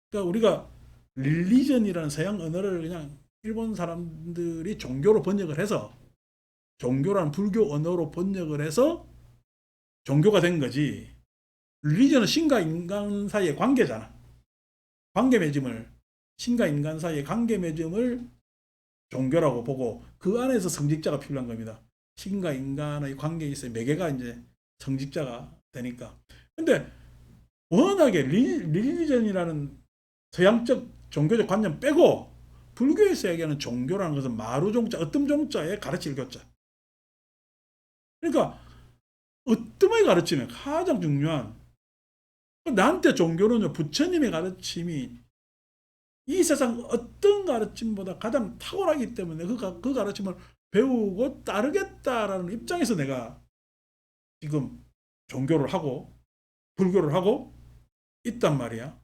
그러니까 우리가 릴리전이라는 서양 언어를 그냥 일본 사람들이 종교로 번역을 해서, 종교라는 불교 언어로 번역을 해서 종교가 된 거지. 릴리전은 신과 인간 사이의 관계잖아. 관계 맺음을, 신과 인간 사이의 관계 맺음을 종교라고 보고 그 안에서 성직자가 필요한 겁니다. 신과 인간의 관계에 있어 매개가 이제 성직자가 되니까. 근데 워낙에 릴리전이라는 서양적 종교적 관념 빼고 불교에서 얘기하는 종교라는 것은 마루종자, 으뜸종자의 가르칠 교자. 그러니까 으뜸의 가르침이 가장 중요한, 나한테 종교는요 부처님의 가르침이 이 세상 어떤 가르침보다 가장 탁월하기 때문에 그 가르침을 배우고 따르겠다라는 입장에서 내가 지금 종교를 하고 불교를 하고 있단 말이야.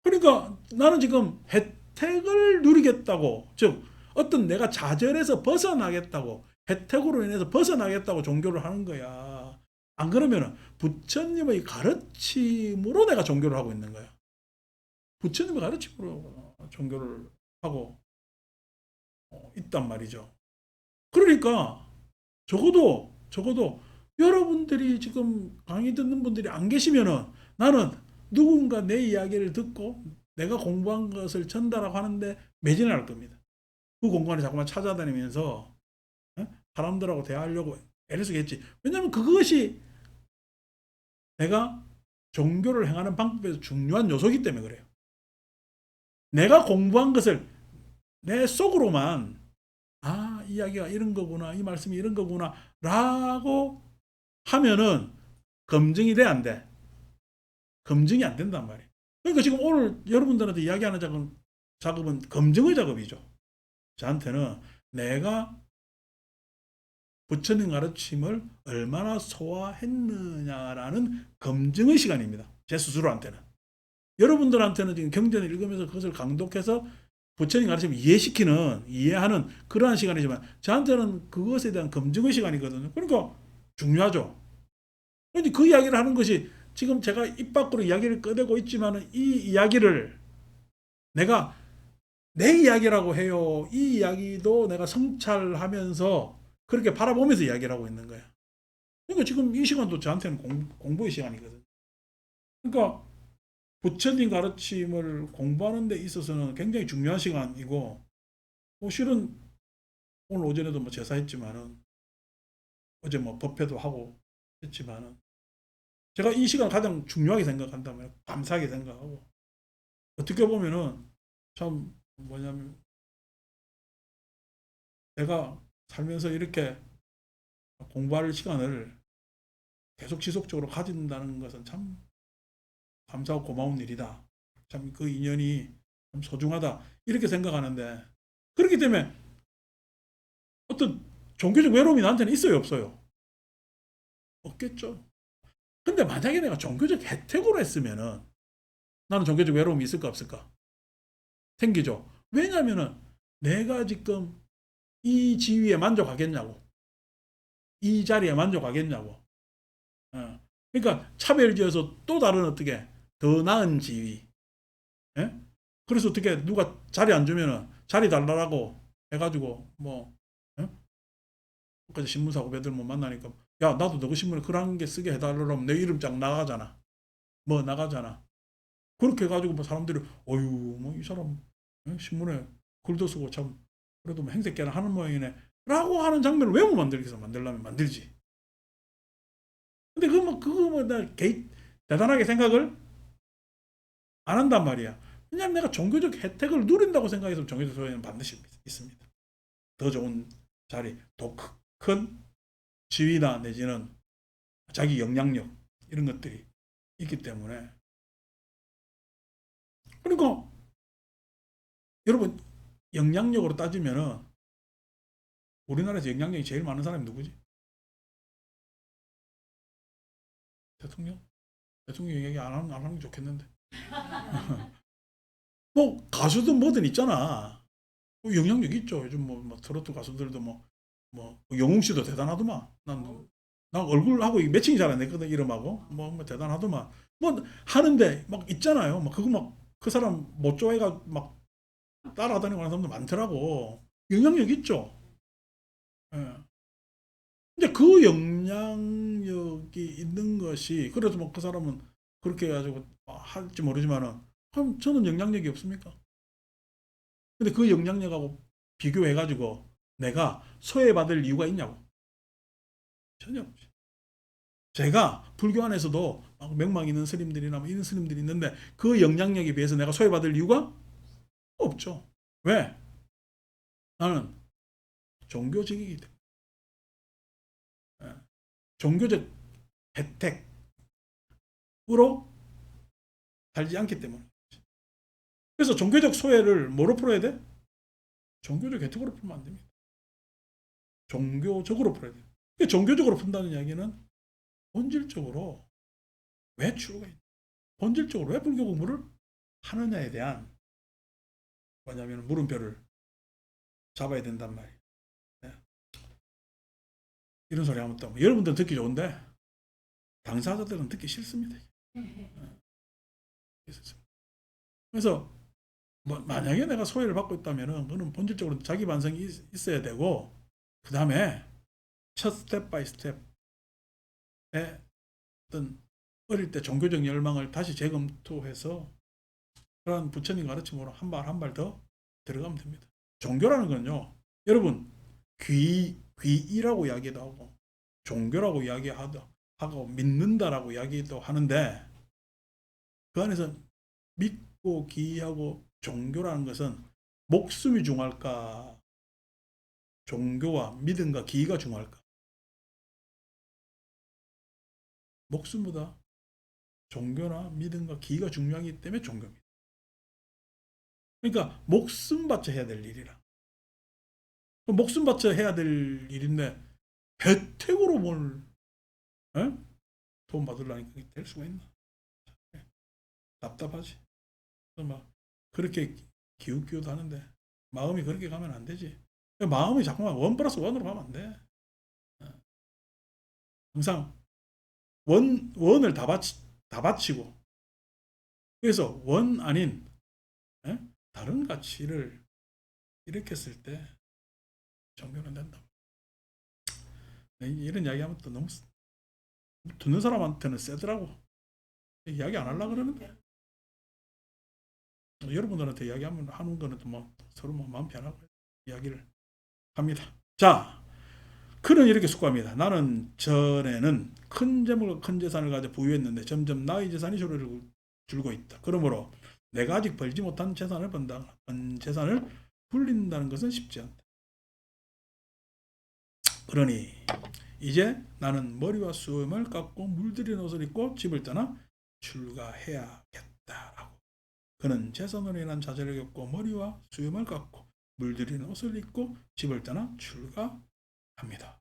그러니까 나는 지금 혜택을 누리겠다고, 즉 어떤 내가 좌절에서 벗어나겠다고, 혜택으로 인해서 벗어나겠다고 종교를 하는 거야. 안 그러면은 부처님의 가르침으로 내가 종교를 하고 있는 거야. 부처님의 가르침으로 종교를 하고 있단 말이죠. 그러니까 적어도 여러분들이 지금 강의 듣는 분들이 안 계시면은 나는 누군가 내 이야기를 듣고 내가 공부한 것을 전달하고 하는데 매진할 겁니다. 그 공간에 자꾸만 찾아다니면서 사람들하고 대화하려고 애를 쓰겠지. 왜냐하면 그것이 내가 종교를 행하는 방법에서 중요한 요소이기 때문에 그래요. 내가 공부한 것을 내 속으로만 이야기가 이런 거구나, 이 말씀이 이런 거구나 라고 하면은 검증이 돼, 안 돼? 검증이 안 된단 말이에요. 그러니까 지금 오늘 여러분들한테 이야기하는 작업은 검증의 작업이죠. 저한테는 내가 부처님 가르침을 얼마나 소화했느냐라는 검증의 시간입니다. 제 스스로한테는. 여러분들한테는 지금 경전을 읽으면서 그것을 강독해서 부처님 가르침을 이해하는 그러한 시간이지만 저한테는 그것에 대한 검증의 시간이거든요. 그러니까 중요하죠. 그런데 그 이야기를 하는 것이 지금 제가 입 밖으로 이야기를 꺼내고 있지만 이 이야기를 내가 내 이야기라고 해요. 이 이야기도 내가 성찰하면서 그렇게 바라보면서 이야기를 하고 있는 거야. 그러니까 지금 이 시간도 저한테는 공부의 시간이거든요. 그러니까 부처님 가르침을 공부하는 데 있어서는 굉장히 중요한 시간이고, 실은 오늘 오전에도 뭐 제사했지만은 어제 뭐 법회도 하고 했지만은 제가 이 시간 가장 중요하게 생각한다면 감사하게 생각하고, 어떻게 보면은 참 뭐냐면 내가 살면서 이렇게 공부할 시간을 계속 지속적으로 가진다는 것은 참 감사하고 고마운 일이다. 참 그 인연이 참 소중하다. 이렇게 생각하는데, 그렇기 때문에 어떤 종교적 외로움이 나한테는 있어요, 없어요? 없겠죠. 근데 만약에 내가 종교적 혜택으로 했으면은 나는 종교적 외로움이 있을까 없을까? 생기죠. 왜냐면은 내가 지금 이 지위에 만족하겠냐고. 이 자리에 만족하겠냐고. 어. 그러니까 차별지어서 또 다른 어떻게 더 나은 지위. 예? 그래서 어떻게 누가 자리 안 주면은 자리 달라고 해가지고 뭐 예? 그까지 신문사 후배들 뭐 만나니까 야 나도 너그 신문에 글 한 개 쓰게 해달라면 내 이름 쫙 나가잖아. 뭐 나가잖아. 그렇게 해가지고 뭐 사람들이 어유 뭐 이 사람 예? 신문에 글도 쓰고 참 그래도 뭐 행색계나 하는 모양이네 라고 하는 장면을 왜 못 만들겠어. 만들려면 만들지. 근데 그거 뭐 대단하게 생각을 안 한단 말이야. 왜냐하면 내가 종교적 혜택을 누린다고 생각해서 종교적 소외는 반드시 있습니다. 더 좋은 자리, 더 큰 지위나 내지는 자기 영향력 이런 것들이 있기 때문에 그러니까 여러분 영향력으로 따지면은 우리나라에서 영향력이 제일 많은 사람이 누구지? 대통령? 대통령 얘기 안 하는 게 좋겠는데. 뭐 가수든 뭐든 있잖아. 뭐 영향력 있죠. 요즘 뭐 트로트 가수들도 뭐 영웅 씨도 대단하더만. 난 얼굴하고 매칭이 잘 안 됐거든 이름하고 뭐 대단하더만. 뭐 하는데 막 있잖아요. 막 그거 막 그 사람 못 좋아해가 막 따라다니고 하는 사람도 많더라고. 영향력 있죠. 예. 근데 그 영향력이 있는 것이 그래도 뭐 그 사람은 그렇게 해가지고 할지 모르지만은 그럼 저는 영향력이 없습니까? 근데 그 영향력하고 비교해가지고 내가 소외받을 이유가 있냐고? 전혀 없지. 제가 불교 안에서도 명망 있는 스님들이나 뭐 이런 스님들이 있는데 그 영향력에 비해서 내가 소외받을 이유가 없죠. 왜? 나는 종교적이기 때문에. 예. 종교적 혜택으로 살지 않기 때문에. 그래서 종교적 소외를 뭐로 풀어야 돼? 종교적 혜택으로 풀면 안 됩니다. 종교적으로 풀어야 돼요. 종교적으로 푼다는 이야기는 본질적으로 왜 출가 있냐? 본질적으로 왜 불교 공부를 하느냐에 대한 뭐냐면 물음표를 잡아야 된단 말이에요. 네. 이런 소리 하면 또 여러분들은 듣기 좋은데 당사자들은 듣기 싫습니다. 네. 그래서 뭐 만약에 내가 소외를 받고 있다면은 그는 본질적으로 자기 반성이 있어야 되고 그 다음에 첫 스텝 바이 스텝에 어떤 어릴 때 종교적 열망을 다시 재검토해서 그런 부처님 가르침으로 한 발 한 발 더 들어가면 됩니다. 종교라는 건요, 여러분 귀이라고 이야기도 하고 종교라고 하고 믿는다라고 이야기도 하는데 그 안에서 믿고 기하고 종교라는 것은 목숨이 중요할까? 종교와 믿음과 기가 중요할까? 목숨보다 종교나 믿음과 기가 중요하기 때문에 종교입니다. 그러니까 목숨 바쳐 해야 될 일이라. 목숨 바쳐 해야 될 일인데 혜택으로 뭘 에? 돈 받으려니까 될 수가 있나? 답답하지. 막 그렇게 기웃기웃 하는데 마음이 그렇게 가면 안 되지. 마음이 자꾸만 원 플러스 원으로 가면 안 돼. 항상 원을 다 바치고 그래서 원 아닌 에? 다른 가치를 일으켰을 때 종교는 된다. 이런 이야기하면 또 너무 듣는 사람한테는 세더라고. 이야기 안 하려고 그러는데 여러분들한테 이야기하면 하는 거는 또 뭐 서로 뭐 마음 편하고 이야기를 합니다. 자, 그는 이렇게 숙고합니다. 나는 전에는 큰 재물과 큰 재산을 가져 부유했는데 점점 나의 재산이 줄고 있다. 그러므로 내가 아직 벌지 못한 재산을 번다. 재산을 불린다는 것은 쉽지 않다. 그러니 이제 나는 머리와 수염을 깎고 물들인 옷을 입고 집을 떠나 출가해야겠다라고. 그는 재산으로 인한 좌절을 겪고 머리와 수염을 깎고 물들인 옷을 입고 집을 떠나 출가합니다.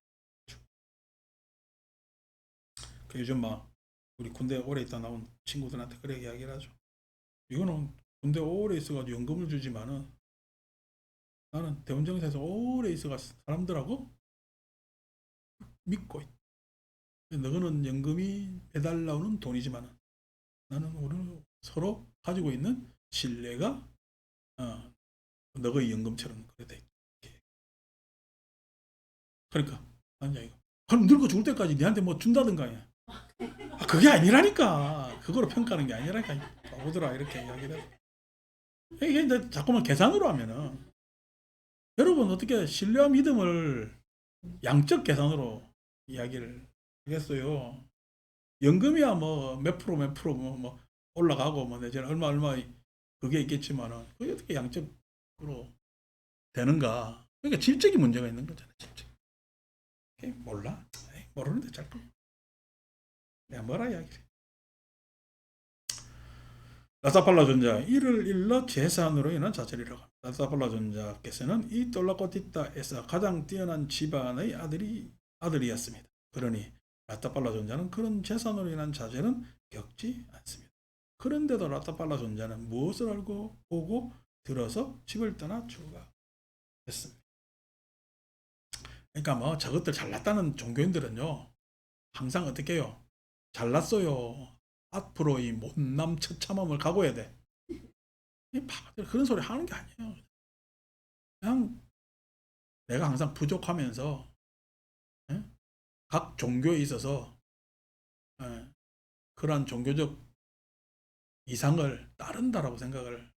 요즘 막 우리 군대 오래 있다 나온 친구들한테 그렇게 이야기를 하죠. 이거는 군대 오래 있어가지고 연금을 주지만은 나는 대원정에서 오래 있어가지고 사람들하고 믿고 있다. 너는 연금이 매달 나오는 돈이지만은 나는 우리 서로 가지고 있는 신뢰가 너의 연금처럼 그래 돼. 그러니까 아니야 이거. 그럼 늙어 죽을 때까지 니한테 뭐 준다든가. 그게 아니라니까. 그거로 평가하는 게 아니라니까. 바보들아 이렇게 이야기를 해. 이게 이제 자꾸만 계산으로 하면은 여러분 어떻게 신뢰와 믿음을 양적 계산으로 이야기를 하겠어요. 연금이야 뭐 몇 프로 몇 프로 뭐 올라가고 뭐 내지는 얼마 그게 있겠지만은 그게 어떻게 양적으로 되는가. 그러니까 질적인 문제가 있는 거잖아요. 질적. 몰라? 모르는데 자꾸 내가 뭐라 이야기를 해. 라사팔라 존자 이를 일러 재산으로 인한 자절이라고 합니다. 라사팔라 존자께서는 이 똘라코티타에서 가장 뛰어난 집안의 아들이었습니다. 그러니 라타팔라 존자는 그런 재산으로 인한 자절은 겪지 않습니다. 그런데도 라타팔라 존자는 무엇을 알고 보고 들어서 집을 떠나 출가했습니다. 그러니까 뭐 저것들 잘났다는 종교인들은요 항상 어떻게 해요? 잘났어요. 앞으로 이 못남 처참함을 각오해야 돼. 그런 소리 하는 게 아니에요. 그냥 내가 항상 부족하면서 각 종교에 있어서 그러한 종교적 이상을 따른다라고 생각을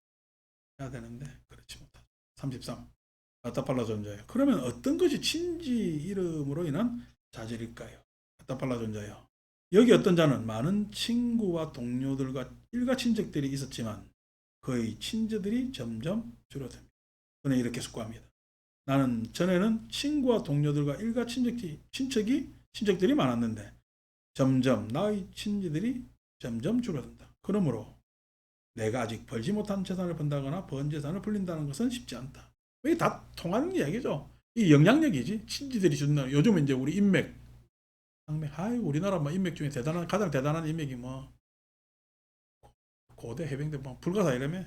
해야 되는데 그렇지 못하죠. 33. 라타팔라 존자요. 그러면 어떤 것이 친지 이름으로 인한 자질일까요? 라타팔라 존자요. 여기 어떤 자는 많은 친구와 동료들과 일가 친척들이 있었지만 그의 친지들이 점점 줄어듭니다. 그는 이렇게 숙고합니다. 나는 전에는 친구와 동료들과 일가 친척들이 많았는데 점점 나의 친지들이 점점 줄어든다. 그러므로 내가 아직 벌지 못한 재산을 번다거나 번 재산을 불린다는 것은 쉽지 않다. 이게 다 통하는 이야기죠. 이 영향력이지. 친지들이 주는 요즘은 이제 우리 인맥, 우리나라 뭐 인맥 중에 가장 대단한 인맥이 뭐 고대 해병대 뭐 불가사 이러며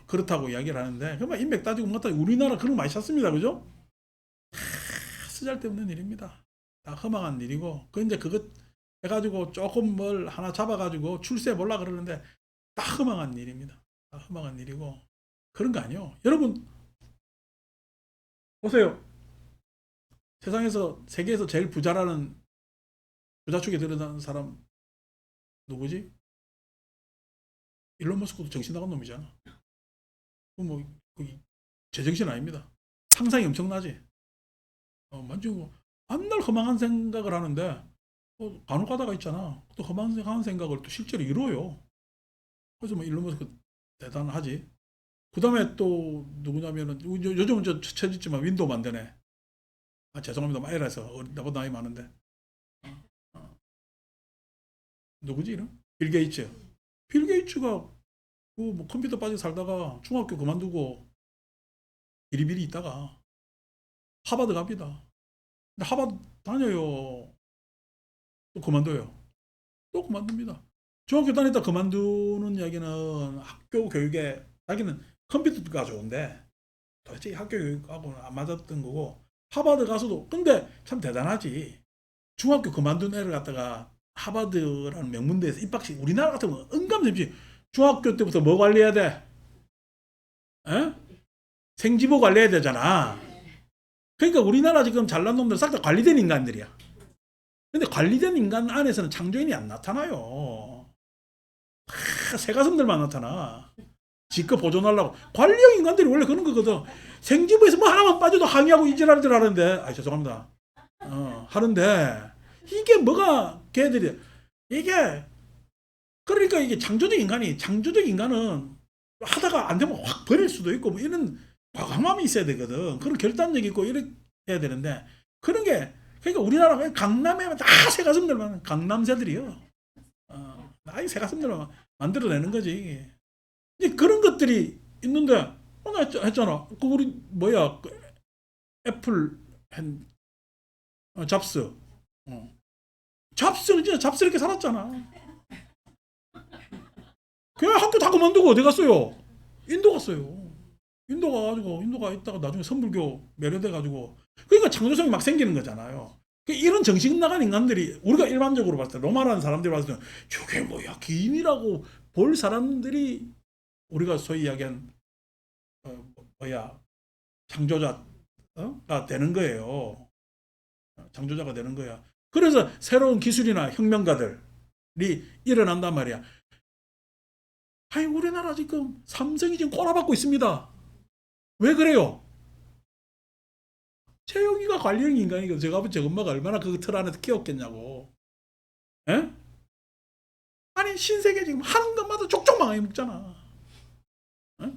그렇다고 이야기를 하는데 그만 인맥 따지고 뭐 우리나라 그런 거 많이 찾습니다. 그죠? 쓰잘데없는 일입니다. 다 허망한 일이고 이제 그것 해가지고 조금 뭘 하나 잡아가지고 출세해 보려고 그러는데 다 허망한 일입니다. 다 허망한 일이고 그런 거 아니에요. 여러분 보세요. 세계에서 제일 부자라는 부자축에 들어가는 사람 누구지? 일론 머스크도 정신 나간 놈이잖아. 뭐 제정신 아닙니다. 상상이 엄청나지. 만지고 맨날 허망한 생각을 하는데 간혹 가다가 있잖아. 또 허망한 생각을 또 실제로 이뤄요. 그래서 뭐 일론 머스크 대단하지. 그 다음에 또 누구냐면은 요즘은 저 처졌지만 윈도우 만드네. 죄송합니다. 마이라서 나보다 나이 많은데. 누구지 이름? 빌 게이츠. 빌 게이츠가 뭐 컴퓨터 빠지고 살다가 중학교 그만두고 비리비리 있다가 하버드 갑니다. 근데 하버드 다녀요. 또 그만둬요. 또 그만둡니다. 중학교 다니다 그만두는 이야기는 학교 교육에 자기는 컴퓨터가 좋은데 도대체 학교 교육하고는 안 맞았던 거고 하버드 가서도 근데 참 대단하지. 중학교 그만둔 애를 갖다가 하버드라는 명문대에서 입학식 우리나라 같으면 은감sem지 중학교 때부터 뭐 관리해야 돼? 에? 생지보 관리해야 되잖아. 그러니까 우리나라 지금 잘난 놈들 싹 다 관리된 인간들이야. 근데 관리된 인간 안에서는 창조인이 안 나타나요. 새가슴들만 나타나. 지껏 보존하려고. 관리형 인간들이 원래 그런 거거든. 생지부에서 뭐 하나만 빠져도 항의하고 이질하들 하는데, 죄송합니다. 하는데, 이게 뭐가 걔들이, 그러니까 이게 창조적 인간은 하다가 안 되면 확 버릴 수도 있고, 뭐 이런 과감함이 있어야 되거든. 그런 결단력이 있고, 이렇게 해야 되는데, 그런 게, 그러니까 우리나라 강남에 다 새가슴들만, 강남새들이요. 아이 새가슴들만 만들어내는 거지. 이제 그런 것들이 있는데, 나 했잖아. 그 우리 뭐야 애플 잡스 잡스는 진짜 잡스럽게 살았잖아. 그 학교 다 그만두고 어디 갔어요? 인도 갔어요. 인도 가가지고 인도가 있다가 나중에 선불교 매료돼가지고 그러니까 창조성이 막 생기는 거잖아요. 이런 정신 나간 인간들이 우리가 일반적으로 봤을 때 로마라는 사람들이 봤을 때 저게 뭐야 기인이라고 볼 사람들이 우리가 소위 이야기한 뭐야 창조자가 되는 거예요. 창조자가 되는 거야. 그래서 새로운 기술이나 혁명가들이 일어난단 말이야. 아니 우리나라 지금 삼성이 지금 꼬라박고 있습니다. 왜 그래요? 최영희가 관련 인간이고 제가 제 엄마가 얼마나 그 틀 안에서 키웠겠냐고. 에? 아니 신세계 지금 하는 것마다 족족 망해 먹잖아. 에?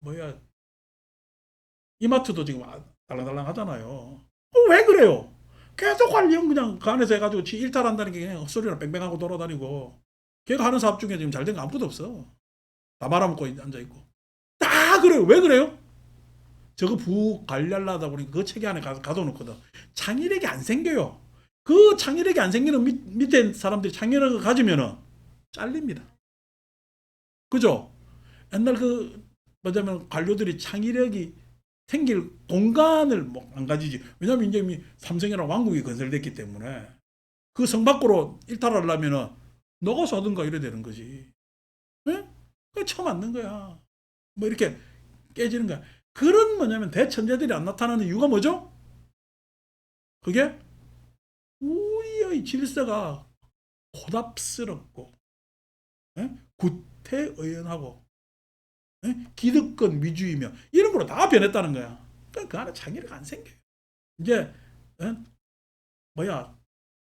뭐야 이마트도 지금 달랑달랑 하잖아요. 왜 그래요? 계속 관련 그냥 그 안에서 해가지고 지 일탈한다는 게 그냥 헛소리나 뺑뺑하고 돌아다니고 걔가 하는 사업 중에 지금 잘 된 거 아무것도 없어. 다 말아먹고 앉아있고. 다 그래요. 왜 그래요? 저거 부 관리하려다 보니까 그 체계 안에 가둬놓거든. 창의력이 안 생겨요. 그 창의력이 안 생기는 밑에 사람들이 창의력을 가지면은 잘립니다. 그죠? 옛날 뭐냐면 관료들이 창의력이 생길 공간을 뭐 안 가지지. 왜냐면 이제 삼성이랑 왕국이 건설됐기 때문에 그 성 밖으로 일탈하려면은 너가서 하든가 이래 되는 거지. 예? 그게 처음 맞는 거야. 뭐 이렇게 깨지는 거야. 그런 뭐냐면 대천재들이 안 나타나는 이유가 뭐죠? 그게 우리의 질서가 고답스럽고 구태의연하고 기득권 위주이며 이런 걸로 다 변했다는 거야. 그러니까 그 안에 창의력 안 생겨요. 이제 뭐야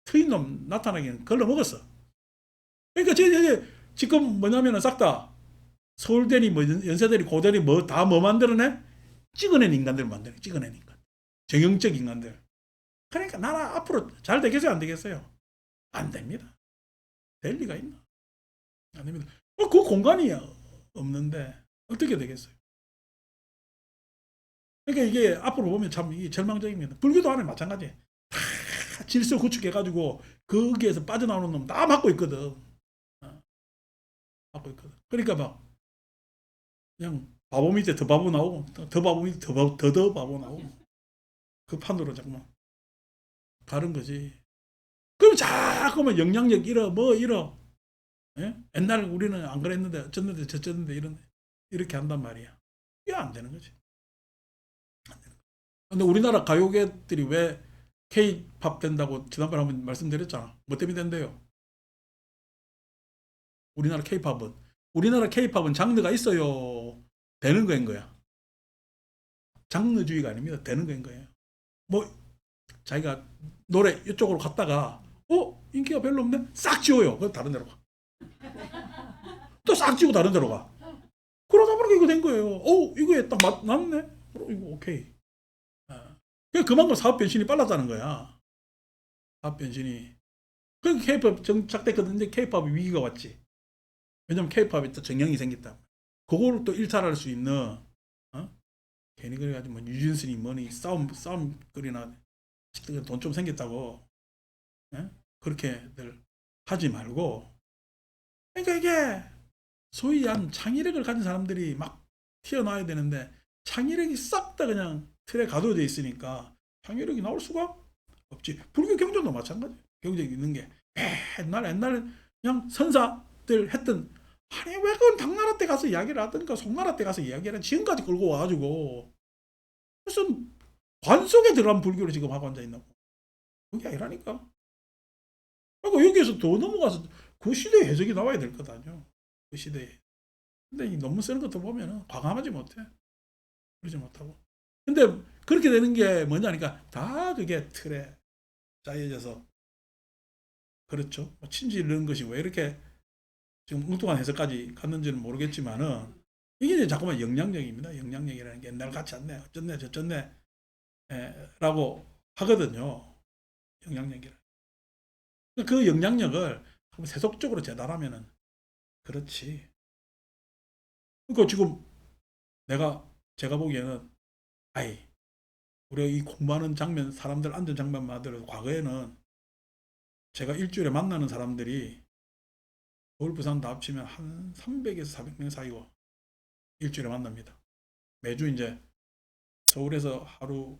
트인 놈 나타나기는 걸러 먹었어. 그러니까 지금 뭐냐면은 싹 다 서울대니 뭐 연세대니 고대니 뭐 만들어내? 찍어낸 인간들 만드네. 찍어낸 인간. 정형적 인간들. 그러니까 나라 앞으로 잘 되겠어요? 안 되겠어요? 안 됩니다. 될 리가 있나? 안 됩니다. 그 공간이 없는데 어떻게 되겠어요? 그러니까 이게 앞으로 보면 참 이게 절망적입니다. 불교도 안에 마찬가지예요. 다 질서 구축해가지고 거기에서 빠져나오는 놈 다 막고 있거든. 막고 있거든. 그러니까 막 그냥 바보 밑에 더 바보 나오고 더 바보 밑에 더 바보 나오고 그 판으로 자꾸만 가는 거지. 그럼 자꾸만 영향력 잃어 뭐 잃어. 예? 옛날 우리는 안 그랬는데 어쨌는데 저쨌는데 이렇게 한단 말이야. 이게 안 되는 거지. 근데 우리나라 가요계들이 왜 K-팝 된다고 지난번에 한번 말씀드렸잖아. 뭐 때문에 된대요? 우리나라 K-팝은 장르가 있어요. 되는 거인 거야. 장르주의가 아닙니다. 되는 거인 거예요. 뭐 자기가 노래 이쪽으로 갔다가 인기가 별로 없네? 싹 지워요. 그 다른 데로 가. 또 싹 지우고 다른 데로 가. 그러다 보니까 이거 된 거예요. 이거에 딱 맞네? 이거 오케이. 그만큼 사업 변신이 빨랐다는 거야. 사업 변신이. 그러니까 K-팝 정착됐거든. 이제 K-팝이 위기가 왔지. 왜냐면 K-팝이 또 정형이 생겼다. 그거를 또 일탈할 수 있는, 괜히 그래가지고 뭐 유진스니 뭐니 싸움거리나 돈 좀 생겼다고, 그렇게들 하지 말고. 그러니까 이게 소위 한 창의력을 가진 사람들이 막 튀어나와야 되는데 창의력이 싹 다 그냥 틀에 가둬져 있으니까 창의력이 나올 수가 없지. 불교 경전도 마찬가지. 경전이 있는 게 옛날에 그냥 선사들 했던 아니 왜 그건 당나라 때 가서 이야기를 하든가 송나라 때 가서 이야기를 지금까지 끌고 와가지고 무슨 관 속에 들어간 불교를 지금 하고 앉아 있나고. 그게 아니라니까. 그리고 여기에서 더 넘어가서 그 시대의 해석이 나와야 될 것 아니요. 그 시대에. 근데 이 논문 쓰는 것도 보면은 과감하지 못해. 그러지 못하고. 근데 그렇게 되는 게 뭐냐니까 다 그게 틀에 짜여져서 그렇죠. 친지 이런 것이 왜 이렇게 지금 엉뚱한 해석까지 갔는지는 모르겠지만은 이게 이제 자꾸만 영향력입니다. 영향력이라는 게 옛날 같지 않네. 어쩌네 저쩌네 라고 하거든요. 영향력이라. 그 영향력을 한번 세속적으로 재단하면은 그렇지. 그러니까 지금 제가 보기에는 아이 우리가 이 공부하는 장면, 사람들 앉은 장면만 하더라도 과거에는 제가 일주일에 만나는 사람들이 서울, 부산 다 합치면 한 300에서 400명 사이고 일주일에 만납니다. 매주 이제 서울에서 하루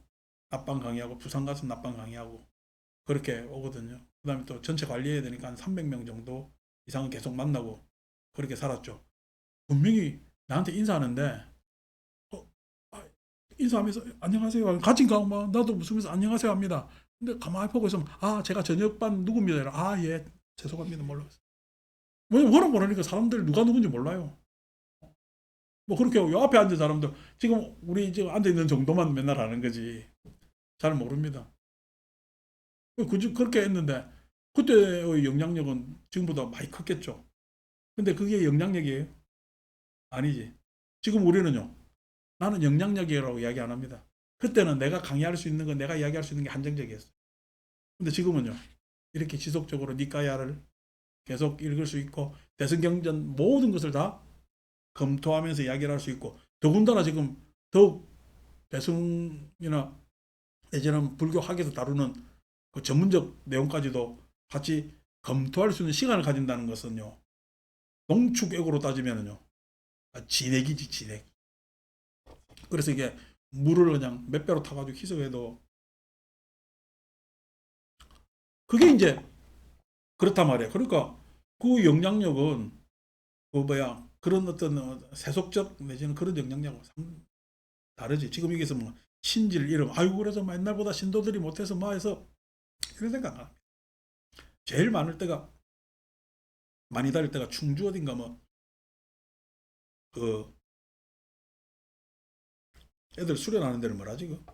낮방 강의하고 부산 가서 낮방 강의하고 그렇게 오거든요. 그 다음에 또 전체 관리해야 되니까 한 300명 정도 이상은 계속 만나고 그렇게 살았죠. 분명히 나한테 인사하는데 아, 인사하면서 안녕하세요. 같이 가면 나도 웃으면서 안녕하세요 합니다. 근데 가만히 보고 있으면 제가 저녁반 누굽니다. 예, 죄송합니다. 몰랐어요. 왜냐면 워낙 모르니까 사람들 누가 누군지 몰라요. 뭐 그렇게 요 앞에 앉은 사람도 지금 우리 지금 앉아 있는 정도만 맨날 아는 거지 잘 모릅니다. 그렇게 했는데 그때의 영향력은 지금보다 많이 컸겠죠. 근데 그게 영향력이에요? 아니지. 지금 우리는요. 나는 영향력이라고 이야기 안 합니다. 그때는 내가 강의할 수 있는 건 내가 이야기할 수 있는 게 한정적이었어. 근데 지금은요. 이렇게 지속적으로 니까야를 계속 읽을 수 있고 대승경전 모든 것을 다 검토하면서 이야기를 할 수 있고 더군다나 지금 더욱 대승이나 내지는 불교 학에서 다루는 그 전문적 내용까지도 같이 검토할 수 있는 시간을 가진다는 것은요. 농축액으로 따지면은요. 진액이지 진액. 그래서 이게 물을 그냥 몇 배로 타가지고 희석해도 그게 이제 그렇단 말이에요. 그러니까 그 영향력은 그 뭐야 그런 어떤 세속적 내지는 그런 영향력은 다르지. 지금 여기서 뭐 신질 이름 아이고 그래서 뭐 옛날보다 신도들이 못해서 뭐 해서 이런 생각 안 합니다. 제일 많을 때가 많이 다닐 때가 충주 어딘가 뭐 그 애들 수련하는 데는 뭐라지 그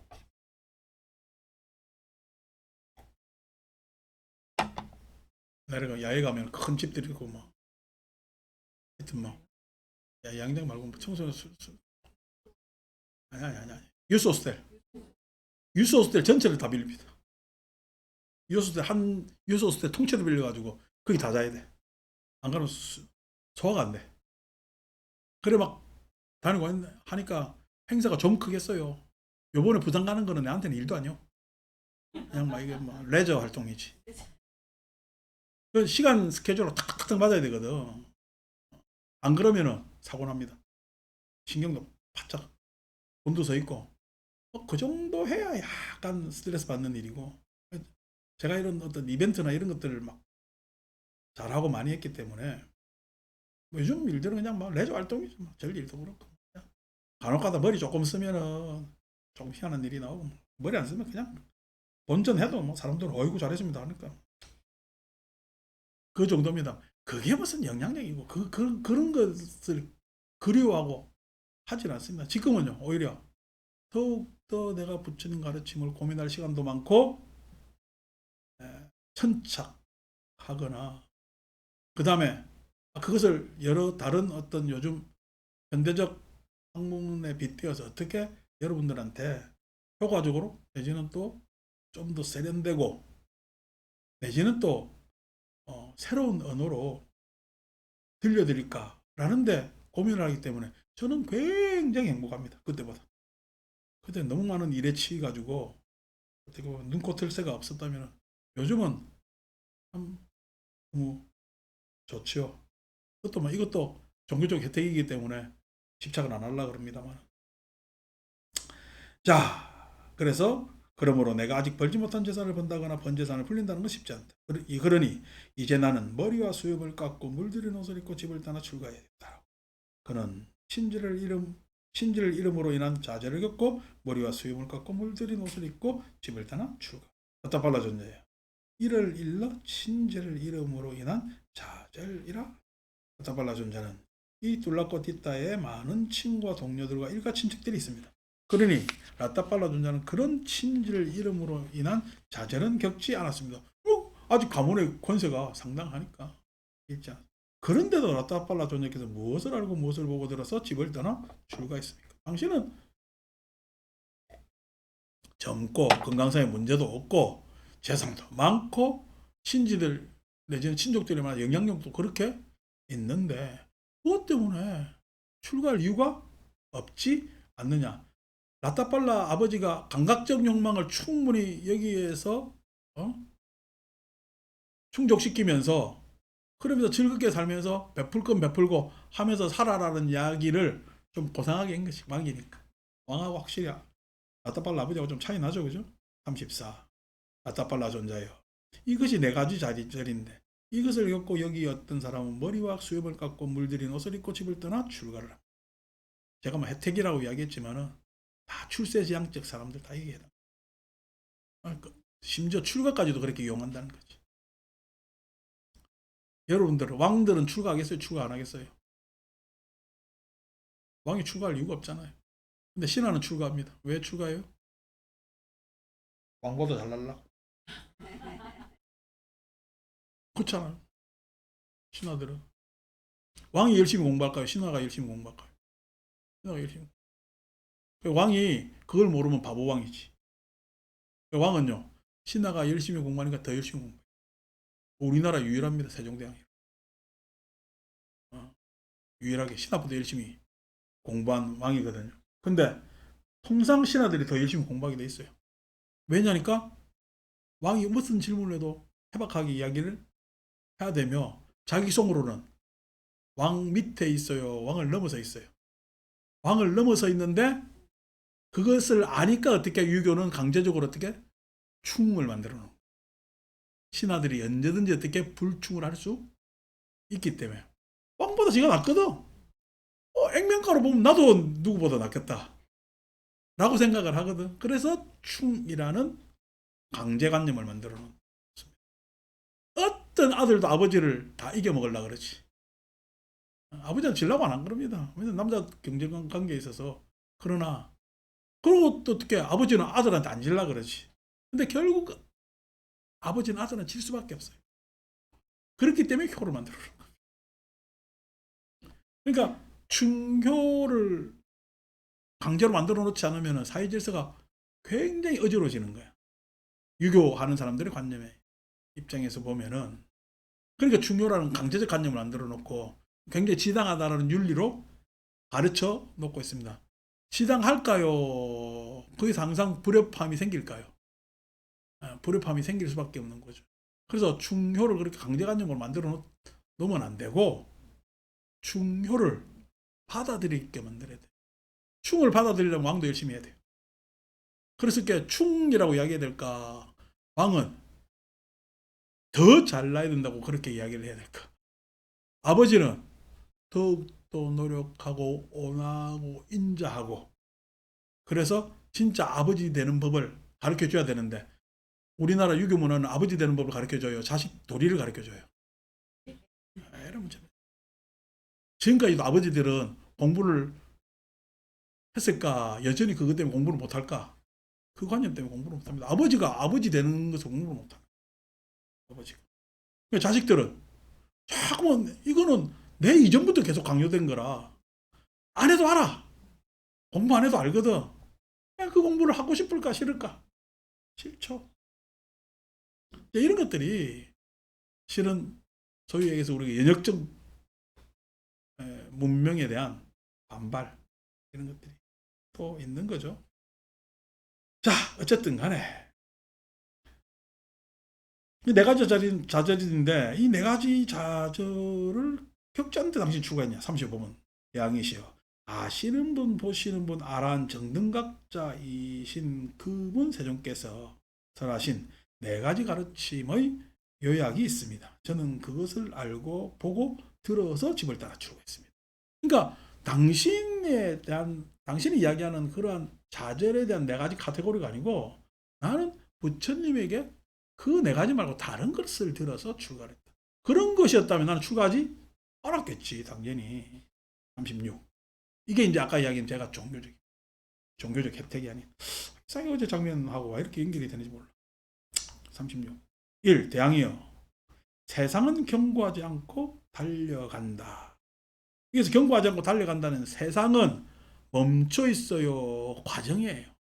내려가 야외 가면 큰 집들이 있고 뭐 하여튼 뭐 양장 말고 뭐 청소년 아니 유스호스텔 유스호스텔 전체를 다 빌립니다. 유스호스텔 통째로 빌려가지고 거기 다 자야 돼. 안 가면 소화가 안 돼. 그래 막 다니고 하니까 행사가 좀 크겠어요. 요번에 부산 가는 거는 내한테는 일도 아니요. 그냥 막 이게 뭐 레저 활동이지. 그 시간 스케줄로 탁탁탁 맞아야 되거든. 안 그러면은 사고 납니다. 신경도 바짝 곤두서 있고 그 정도 해야 약간 스트레스 받는 일이고 제가 이런 어떤 이벤트나 이런 것들을 막 잘하고 많이 했기 때문에 뭐 요즘 일들은 그냥 막 레저 활동이죠. 별 일도 그렇고 간혹 가다 머리 조금 쓰면은 조금 희한한 일이 나오고 머리 안 쓰면 그냥 본전해도 뭐 사람들은 어이구 잘했습니다 하니까 그 정도입니다. 그게 무슨 영향력이고 그런 것을 그리워하고 하질 않습니다. 지금은요 오히려 더욱더 내가 부처님 가르침을 고민할 시간도 많고 천착하거나 그 다음에 그것을 여러 다른 어떤 요즘 현대적 학문에 빗대어서 어떻게 여러분들한테 효과적으로 내지는 또 좀 더 세련되고 내지는 또 새로운 언어로 들려드릴까라는데 고민을 하기 때문에 저는 굉장히 행복합니다. 그때보다. 그때 너무 많은 일에 치여 가지고 어떻게 보면 눈코 틀 새가 없었다면 요즘은 참 너무 좋죠. 그것도 뭐 이것도 종교적 혜택이기 때문에 집착을 안 하려고 그럽니다만. 자, 그래서 그러므로 내가 아직 벌지 못한 재산을 번다거나 번 재산을 불린다는 건 쉽지 않다. 그러니 이제 나는 머리와 수염을 깎고 물들인 옷을 입고 집을 떠나 출가해야겠다. 그는 신지를 이름으로 인한 좌절을 겪고 머리와 수염을 깎고 물들인 옷을 입고 집을 떠나 출가. 어디다 발라줬냐? 이를 일러 신지를 이름으로 인한 좌절이라. 어디다 발라준 자는 이 둘라꽃 뒷다에 많은 친구와 동료들과 일가 친척들이 있습니다. 그러니 라따팔라 존자는 그런 친지를 이름으로 인한 좌절은 겪지 않았습니다. 아직 가문의 권세가 상당하니까 있지 않습니다. 그런데도 라따팔라 존자께서 무엇을 알고 무엇을 보고 들어서 집을 떠나 출가했습니까? 당신은 젊고 건강상의 문제도 없고 재산도 많고 친지들 내지는 친족들이 많아 영향력도 그렇게 있는데 무엇 때문에 출가할 이유가 없지 않느냐? 라타팔라 아버지가 감각적 욕망을 충분히 여기에서 충족시키면서 그러면서 즐겁게 살면서 베풀 건 베풀고 하면서 살아라는 이야기를 좀 고상하게 한 것이 왕이니까. 왕하고 확실히 라타팔라 아버지하고 좀 차이 나죠, 그죠? 34. 라타팔라 존자요. 이것이 네 가지 자리인데 이것을 겪고 여기 어떤 사람은 머리와 수염을 깎고 물들인 옷을 입고 집을 떠나 출가를 합니다. 제가 뭐 혜택이라고 이야기했지만은 다 출세지향적 사람들 다 얘기해요. 심지어 출가까지도 그렇게 이용한다는 거지. 여러분들 왕들은 출가하겠어요? 출가 안 하겠어요? 왕이 출가할 이유가 없잖아요. 근데 신하는 출가합니다. 왜 출가해요? 왕보다 잘날라. 그렇잖아요. 신하들은 왕이 열심히 공부할까요? 신하가 열심히 공부할까요? 신하가 열심히. 왕이 그걸 모르면 바보 왕이지. 왕은요 신하가 열심히 공부하니까 더 열심히 공부해요. 우리나라 유일합니다. 세종대왕이. 유일하게 신하보다 열심히 공부한 왕이거든요. 근데 통상 신하들이 더 열심히 공부하게 돼 있어요. 왜냐니까 왕이 무슨 질문을 해도 해박하게 이야기를 해야 되며 자기 속으로는 왕 밑에 있어요. 왕을 넘어서 있어요. 왕을 넘어서 있는데 그것을 아니까 어떻게 유교는 강제적으로 어떻게 충을 만들어 놓은 신하들이 언제든지 어떻게 불충을 할 수 있기 때문에 왕보다 지가 낫거든. 액면가로 보면 나도 누구보다 낫겠다 라고 생각을 하거든. 그래서 충이라는 강제관념을 만들어 놓은 어떤 아들도 아버지를 다 이겨먹으려고 그러지. 아버지는 질라고 안 그럽니다. 왜냐면 남자 경쟁 관계에 있어서. 그러나 그리고 또 어떻게 아버지는 아들한테 안 질라 그러지. 근데 결국 아버지는 아들은 질 수밖에 없어요. 그렇기 때문에 효를 만들어 놓은 거예요. 그러니까 충효를 강제로 만들어 놓지 않으면 사회 질서가 굉장히 어지러워지는 거야. 유교하는 사람들의 관념의 입장에서 보면은. 그러니까 충효라는 강제적 관념을 만들어 놓고 굉장히 지당하다는 윤리로 가르쳐 놓고 있습니다. 지당할까요? 거기서 항상 불협화음이 생길까요? 불협화음이 생길 수밖에 없는 거죠. 그래서 충효를 그렇게 강제관념으로 만들어 놓으면 안 되고 충효를 받아들이게 만들어야 돼요. 충을 받아들이려면 왕도 열심히 해야 돼요. 그래서 충이라고 이야기해야 될까? 왕은 더 잘나야 된다고 그렇게 이야기를 해야 될까? 아버지는 더욱더 노력하고 온화하고 인자하고 그래서 진짜 아버지 되는 법을 가르쳐줘야 되는데 우리나라 유교 문화는 아버지 되는 법을 가르쳐줘요. 자식 도리를 가르쳐줘요. 이런 문제입니다. 지금까지도 아버지들은 공부를 했을까? 여전히 그것 때문에 공부를 못할까? 그 관념 때문에 공부를 못합니다. 아버지가 아버지 되는 것을 공부를 못합니다. 아버지가. 그러니까 자식들은 자꾸만 이거는 내 이전부터 계속 강요된 거라 안 해도 알아. 공부 안 해도 알거든. 그 공부를 하고 싶을까 싫을까? 싫죠. 이런 것들이 실은 소위 얘기해서 우리가 연역적 문명에 대한 반발 이런 것들이 또 있는 거죠. 자, 어쨌든 간에 이 네 가지 자절인데 이 네 가지 자절을 겪지 않는데 당신 추가했냐? 35번 양이시여 아시는 분 보시는 분 아란 정등각자이신 그분 세종께서 설하신 네 가지 가르침의 요약이 있습니다. 저는 그것을 알고 보고 들어서 집을 따라 출가했습니다. 그러니까 당신이 이야기하는 그러한 자절에 대한 네 가지 카테고리가 아니고 나는 부처님에게 그 네 가지 말고 다른 것을 들어서 출가를 했다. 그런 것이었다면 나는 출가하지 않았겠지 당연히. 36. 이게 이제 아까 이야기한 제가 종교적 혜택이 아닌 이상하게 어제 장면하고 왜 이렇게 연결이 되는지 몰라. 36. 1. 대왕이여 세상은 경고하지 않고 달려간다. 여기서 경고하지 않고 달려간다는 세상은 멈춰 있어요. 과정이에요.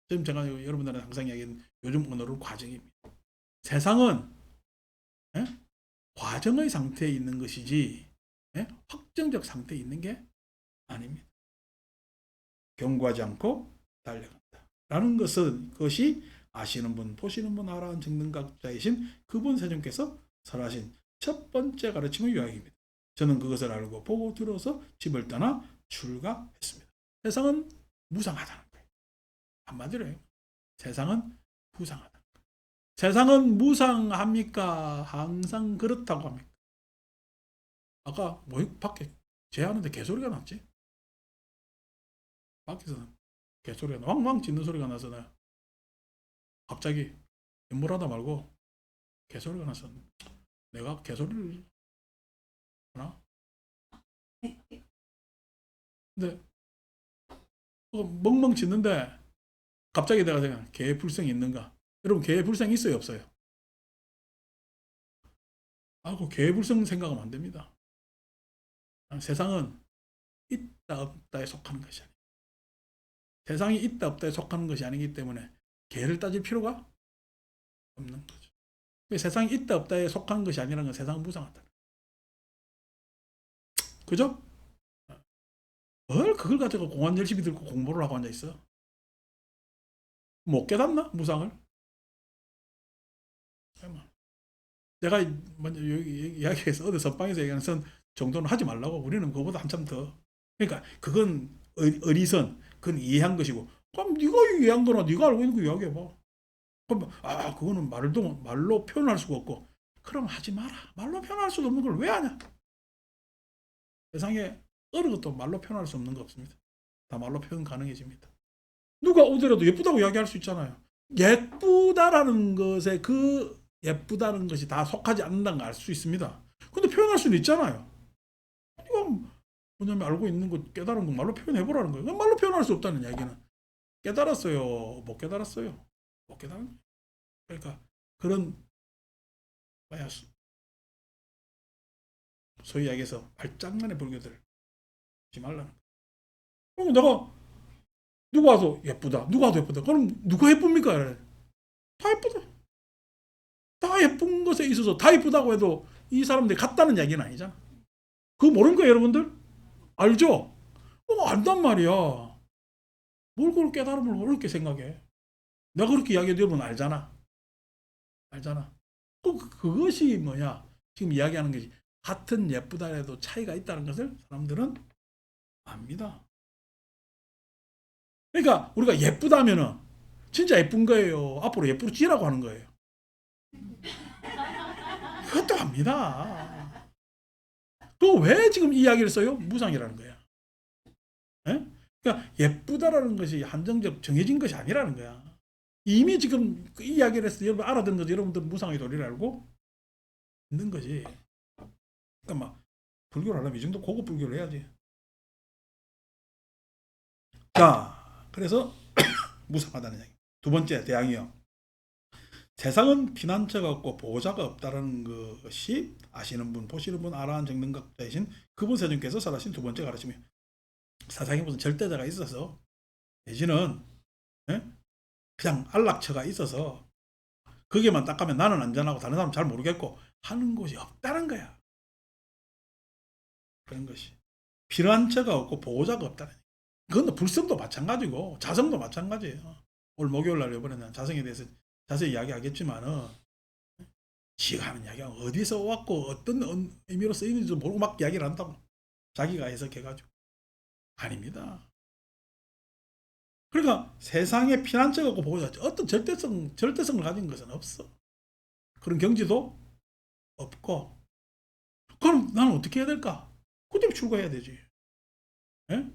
지금 제가 여러분들한테 항상 이야기하는 요즘 언어로 과정입니다. 세상은 과정의 상태에 있는 것이지 확정적 상태에 있는 게 아닙니다. 경고하지 않고 달려간다. 라는 것이 아시는 분, 보시는 분, 알아는 정능각자이신 그분 세존께서 설하신 첫 번째 가르침의 요약입니다. 저는 그것을 알고 보고 들어서 집을 떠나 출가했습니다. 세상은 무상하다는 거예요. 한마디로 해요. 세상은 무상하다. 세상은 무상합니까? 항상 그렇다고 합니까? 아까 밖에 제하는데 개소리가 났지? 밖에서는 개소리가 왕왕 짖는 소리가 나서 내가 갑자기 인물하다 말고 개소리가 나서 내가 개소리를 하나? 근데 멍멍 짖는데 갑자기 내가 생각 개의 불성이 있는가? 여러분 개의 불성이 있어요 없어요? 그 개의 불성 생각하면 안 됩니다. 세상은 있다 없다에 속하는 것이 아니에요. 세상이 있다 없다에 속하는 것이 아니기 때문에 개를 따질 필요가 없는 거죠. 세상이 있다 없다에 속하는 것이 아니라는 건 세상은 무상하다. 그죠? 뭘 그걸 가지고 공안 열심히 들고 공부를 하고 앉아있어? 못 깨닫나? 무상을? 내가 먼저 이야기해서 어디 선방에서 얘기하는 선 정도는 하지 말라고. 우리는 그거보다 한참 더. 그러니까 그건 어리선, 그건 이해한 것이고, 그럼 네가 이해한 거나 네가 알고 있는 거 이야기해봐. 그럼 그거는 말로 표현할 수가 없고, 그럼 하지 마라. 말로 표현할 수 없는 걸 왜 하냐? 세상에 어느 것도 말로 표현할 수 없는 거 없습니다. 다 말로 표현 가능해집니다. 누가 오더라도 예쁘다고 이야기할 수 있잖아요. 예쁘다라는 것에 그 예쁘다는 것이 다 속하지 않는다는 걸 알 수 있습니다. 근데 표현할 수는 있잖아요. 이건 뭐냐면 알고 있는 거 깨달은 거 말로 표현해보라는 거예요. 말로 표현할 수 없다는 이야기는 깨달았어요? 못 깨달았어요? 못 깨달은 거예요. 그러니까 그런 소위 이야기해서 말장난의 불교들 하지 말라는 거예요. 내가 누가 와도 예쁘다. 누가 와도 예쁘다. 그럼 누가 예쁩니까? 다 예쁘다. 다 예쁜 것에 있어서 다 예쁘다고 해도 이 사람들이 같다는 얘기는 아니잖아. 그거 모르는 거예요, 여러분들? 알죠? 안단 말이야. 뭘 그걸 깨달음을 어렵게 생각해. 내가 그렇게 이야기해도 여러분 알잖아. 알잖아. 그것이 뭐냐? 지금 이야기하는 것이 같은 예쁘다 해도 차이가 있다는 것을 사람들은 압니다. 그러니까 우리가 예쁘다면은 진짜 예쁜 거예요. 앞으로 예쁘지라고 하는 거예요. 그것도 압니다. 또 왜 지금 이 이야기를 써요? 무상이라는 거야. 예? 그러니까 예쁘다라는 것이 한정적 정해진 것이 아니라는 거야. 이미 지금 이 이야기를 해서 여러분 알아듣는 거죠. 여러분들 무상의 도리를 알고 있는 거지. 그러니까 막 불교를 하려면 이 정도 고급 불교를 해야지. 자, 그래서 무상하다는 얘기. 두 번째 대항이요. 세상은 피난처가 없고 보호자가 없다는 것이 아시는 분, 보시는 분, 알아는 정능각자이신 그분 세존께서 설하신 두 번째 가르침이에요. 세상에 무슨 절대자가 있어서 내지는 그냥 안락처가 있어서 거기에만 딱 가면 나는 안전하고 다른 사람은 잘 모르겠고 하는 곳이 없다는 거야. 그런 것이. 피난처가 없고 보호자가 없다는 거야. 그건 불성도 마찬가지고 자성도 마찬가지예요. 오늘 목요일 날 이번에는 자성에 대해서 자세히 이야기하겠지만은 지가 하는 이야기가 어디서 왔고 어떤 의미로 쓰이는지도 모르고 막 이야기를 한다고. 자기가 해석해가지고. 아닙니다. 그러니까 세상에 피난처가 없고 보호자 어떤 절대성을 가진 것은 없어. 그런 경지도 없고. 그럼 나는 어떻게 해야 될까? 그때 출가해야 되지. 예?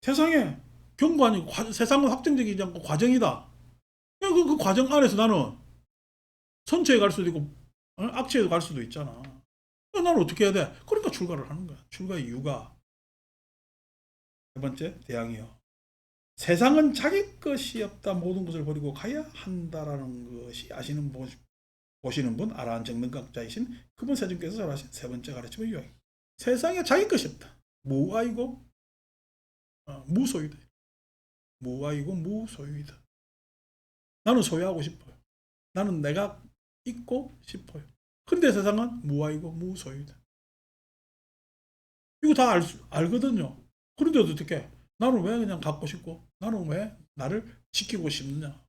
세상에 경고 아니고 세상은 확정적이지 않고 과정이다. 그 과정 안에서 나는 선처에 갈 수도 있고 악취에 갈 수도 있잖아. 나는 어떻게 해야 돼? 그러니까 출가를 하는 거야. 출가의 이유가 세 번째 대항이요. 세상은 자기 것이 없다. 모든 것을 버리고 가야 한다라는 것이 아시는 분, 보시는 분, 알아는 정능각자이신 그분 세존께서 설하신 세 번째 가르침의 요약. 세상에 자기 것이 없다. 무아이고 무소유다. 무아이고 무소유이다. 나는 소유하고 싶어요. 나는 내가 있고 싶어요. 근데 세상은 무아이고 무소유다. 이거 다 알거든요. 그런데 어떻게 나는 왜 그냥 갖고 싶고, 나는 왜 나를 지키고 싶느냐.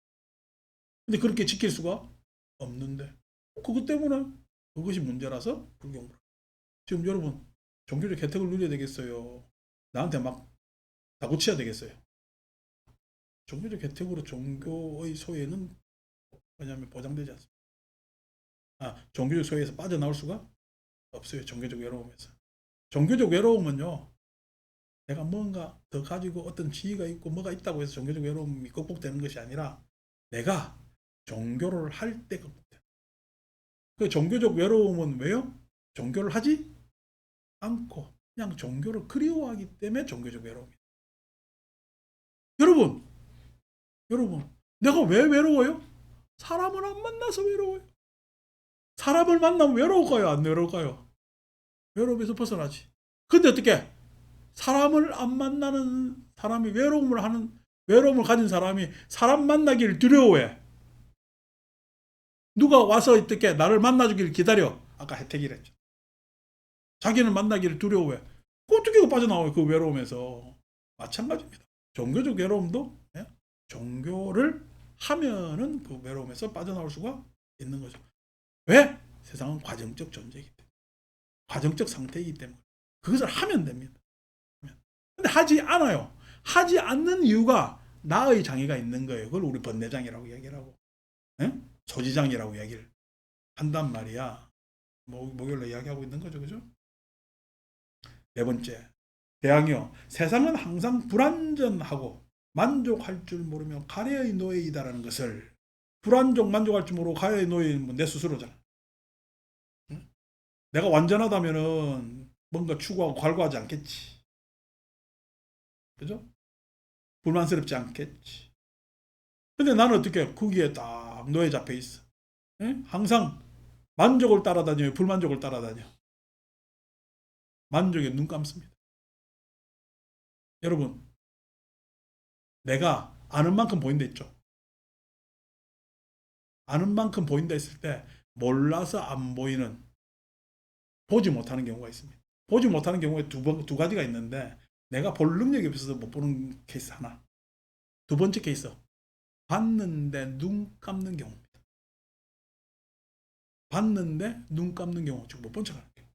근데 그렇게 지킬 수가 없는데, 그것 때문에 그것이 문제라서 불경불. 지금 여러분, 종교적 혜택을 누려야 되겠어요? 나한테 막 다구치야 되겠어요? 종교적 혜택으로 종교의 소외는 왜냐하면 보장되지 않습니다. 종교적 소외에서 빠져나올 수가 없어요. 종교적 외로움에서. 종교적 외로움은요, 내가 뭔가 더 가지고 어떤 지위가 있고 뭐가 있다고 해서 종교적 외로움이 극복되는 것이 아니라 내가 종교를 할 때 극복돼요. 그 종교적 외로움은 왜요? 종교를 하지 않고 그냥 종교를 그리워하기 때문에 종교적 외로움이에요. 여러분, 여러분, 내가 왜 외로워요? 사람을 안 만나서 외로워요. 사람을 만나면 외로울까요? 안 외로울까요? 외로움에서 벗어나지. 근데 어떻게? 사람을 안 만나는 사람이 외로움을 가진 사람이 사람 만나기를 두려워해. 누가 와서 어떻게 나를 만나주기를 기다려. 아까 혜택이랬죠. 자기는 만나기를 두려워해. 어떻게 빠져나와요? 그 외로움에서. 마찬가지입니다. 종교적 외로움도 종교를 하면은 그 외로움에서 빠져나올 수가 있는 거죠. 왜? 세상은 과정적 존재이기 때문에. 과정적 상태이기 때문에. 그것을 하면 됩니다. 근데 하지 않아요. 하지 않는 이유가 나의 장애가 있는 거예요. 그걸 우리 번뇌장이라고 이야기를 하고, 소지장이라고 이야기를 한단 말이야. 목요일에 이야기하고 있는 거죠. 그죠? 네 번째. 대항이요. 세상은 항상 불완전하고 만족할 줄 모르며 가래의 노예이다라는 것을 만족할 줄 모르고 가래의 노예는 내 스스로잖아. 내가 완전하다면은 뭔가 추구하고 갈구하지 않겠지. 그죠? 불만스럽지 않겠지. 근데 나는 어떻게 거기에 딱 노예 잡혀 있어. 항상 만족을 따라다녀요. 불만족을 따라다녀. 만족에 눈 감습니다. 여러분, 내가 아는 만큼 보인다 했죠. 아는 만큼 보인다 했을 때 몰라서 안 보이는, 보지 못하는 경우가 있습니다. 보지 못하는 경우에 두 가지가 있는데 내가 볼 능력이 없어서 못 보는 케이스 하나. 두 번째 케이스, 봤는데 눈 감는 경우입니다. 봤는데 눈 감는 경우, 즉 못 본 척하는 경우.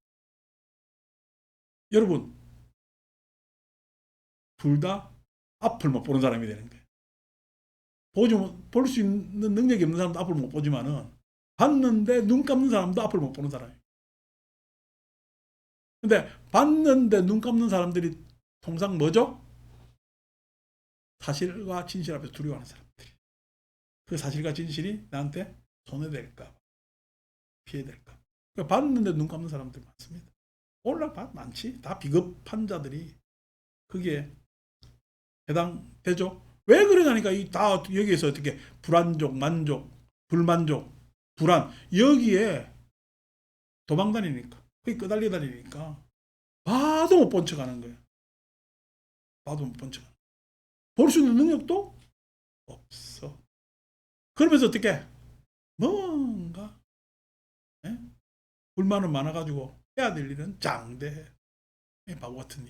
여러분, 둘 다 앞을 못 보는 사람이 되는 거예요. 볼 수 있는 능력이 없는 사람도 앞을 못 보지만은 봤는데 눈 감는 사람도 앞을 못 보는 사람이에요. 근데 봤는데 눈 감는 사람들이 통상 뭐죠? 사실과 진실 앞에서 두려워하는 사람들이. 그 사실과 진실이 나한테 손해될까, 피해될까. 그러니까 봤는데 눈 감는 사람들 많습니다. 오늘날 많지. 다 비겁한 자들이 거기에 해당되죠. 왜 그러냐니까 다 여기에서 어떻게 불안족, 만족, 불만족, 불안 여기에 도망다니니까, 거기 끄달리다니니까 봐도 못 본 척하는 거예요. 봐도 못 본 척. 볼 수 있는 능력도 없어. 그러면서 어떻게 뭔가 불만은 많아가지고 해야 될 일은 장대 바보 같은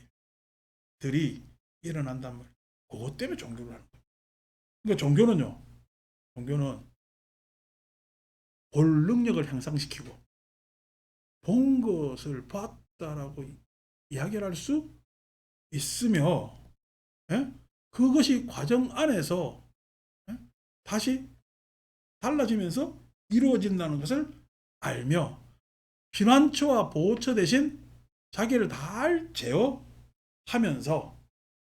일들이 일어난단 말이에요. 그것 때문에 종교를 하는 거예요. 그러니까 종교는 볼 능력을 향상시키고 본 것을 봤다라고 이야기를 할 수 있으며, 그것이 과정 안에서 다시 달라지면서 이루어진다는 것을 알며 피난처와 보호처 대신 자기를 잘 제어하면서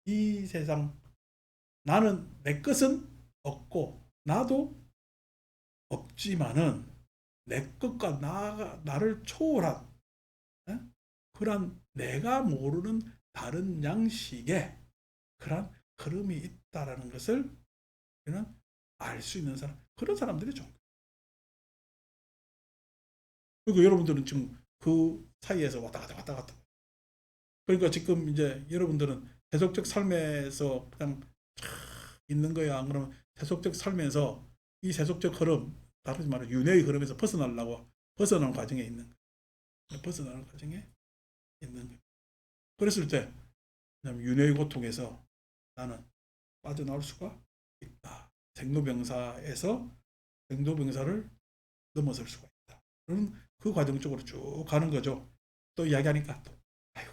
이 세상, 나는 내 것은 없고 나도 없지만은 내 것과 나를 초월한 그런 내가 모르는 다른 양식의 그런 흐름이 있다라는 것을 우리는 알 수 있는 사람, 그런 사람들이 종교. 그리고 여러분들은 지금 그 사이에서 왔다 갔다. 그러니까 지금 이제 여러분들은 세속적 삶에서 그냥 있는 거야. 안 그러면 세속적 삶에서 이 세속적 흐름, 다르지 말해 윤회의 흐름에서 벗어나는 과정에 있는 거야. 벗어나는 과정에 있는 거야. 그랬을 때 윤회의 고통에서 나는 빠져나올 수가 있다. 생로병사에서 생로병사를 넘어설 수가 있다. 그런 그 과정 쪽으로 쭉 가는 거죠. 또 이야기하니까 또 아유,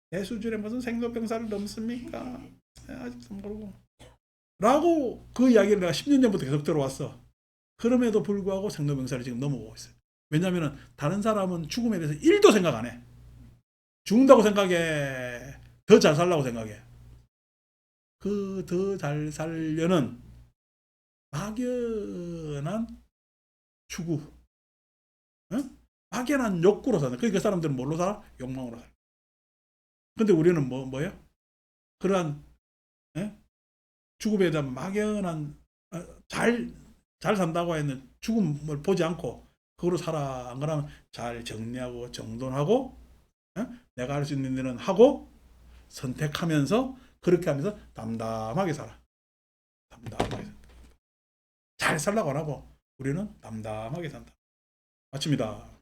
대수줄에 무슨 생로병사를 넘습니까? 아직도 모르고. 라고 그 이야기를 내가 10년 전부터 계속 들어왔어. 그럼에도 불구하고 생로병사를 지금 넘어오고 있어요. 왜냐하면 다른 사람은 죽음에 대해서 1도 생각 안 해. 죽는다고 생각해. 더 잘 살라고 생각해. 그 더 잘 살려는 막연한 추구, 응? 막연한 욕구로 사는. 그러니까 그 사람들은 뭘로 살아? 욕망으로 살아. 근데 우리는 뭐예요? 그러한 죽음에 대한 막연한 잘 산다고 했는 죽음을 보지 않고 그거로 살아. 안 그러면 잘 정리하고 정돈하고 내가 할 수 있는 일은 하고 선택하면서 그렇게 하면서 담담하게 살아. 담담하게 잘 살라고 안 하고 우리는 담담하게 산다. 마칩니다.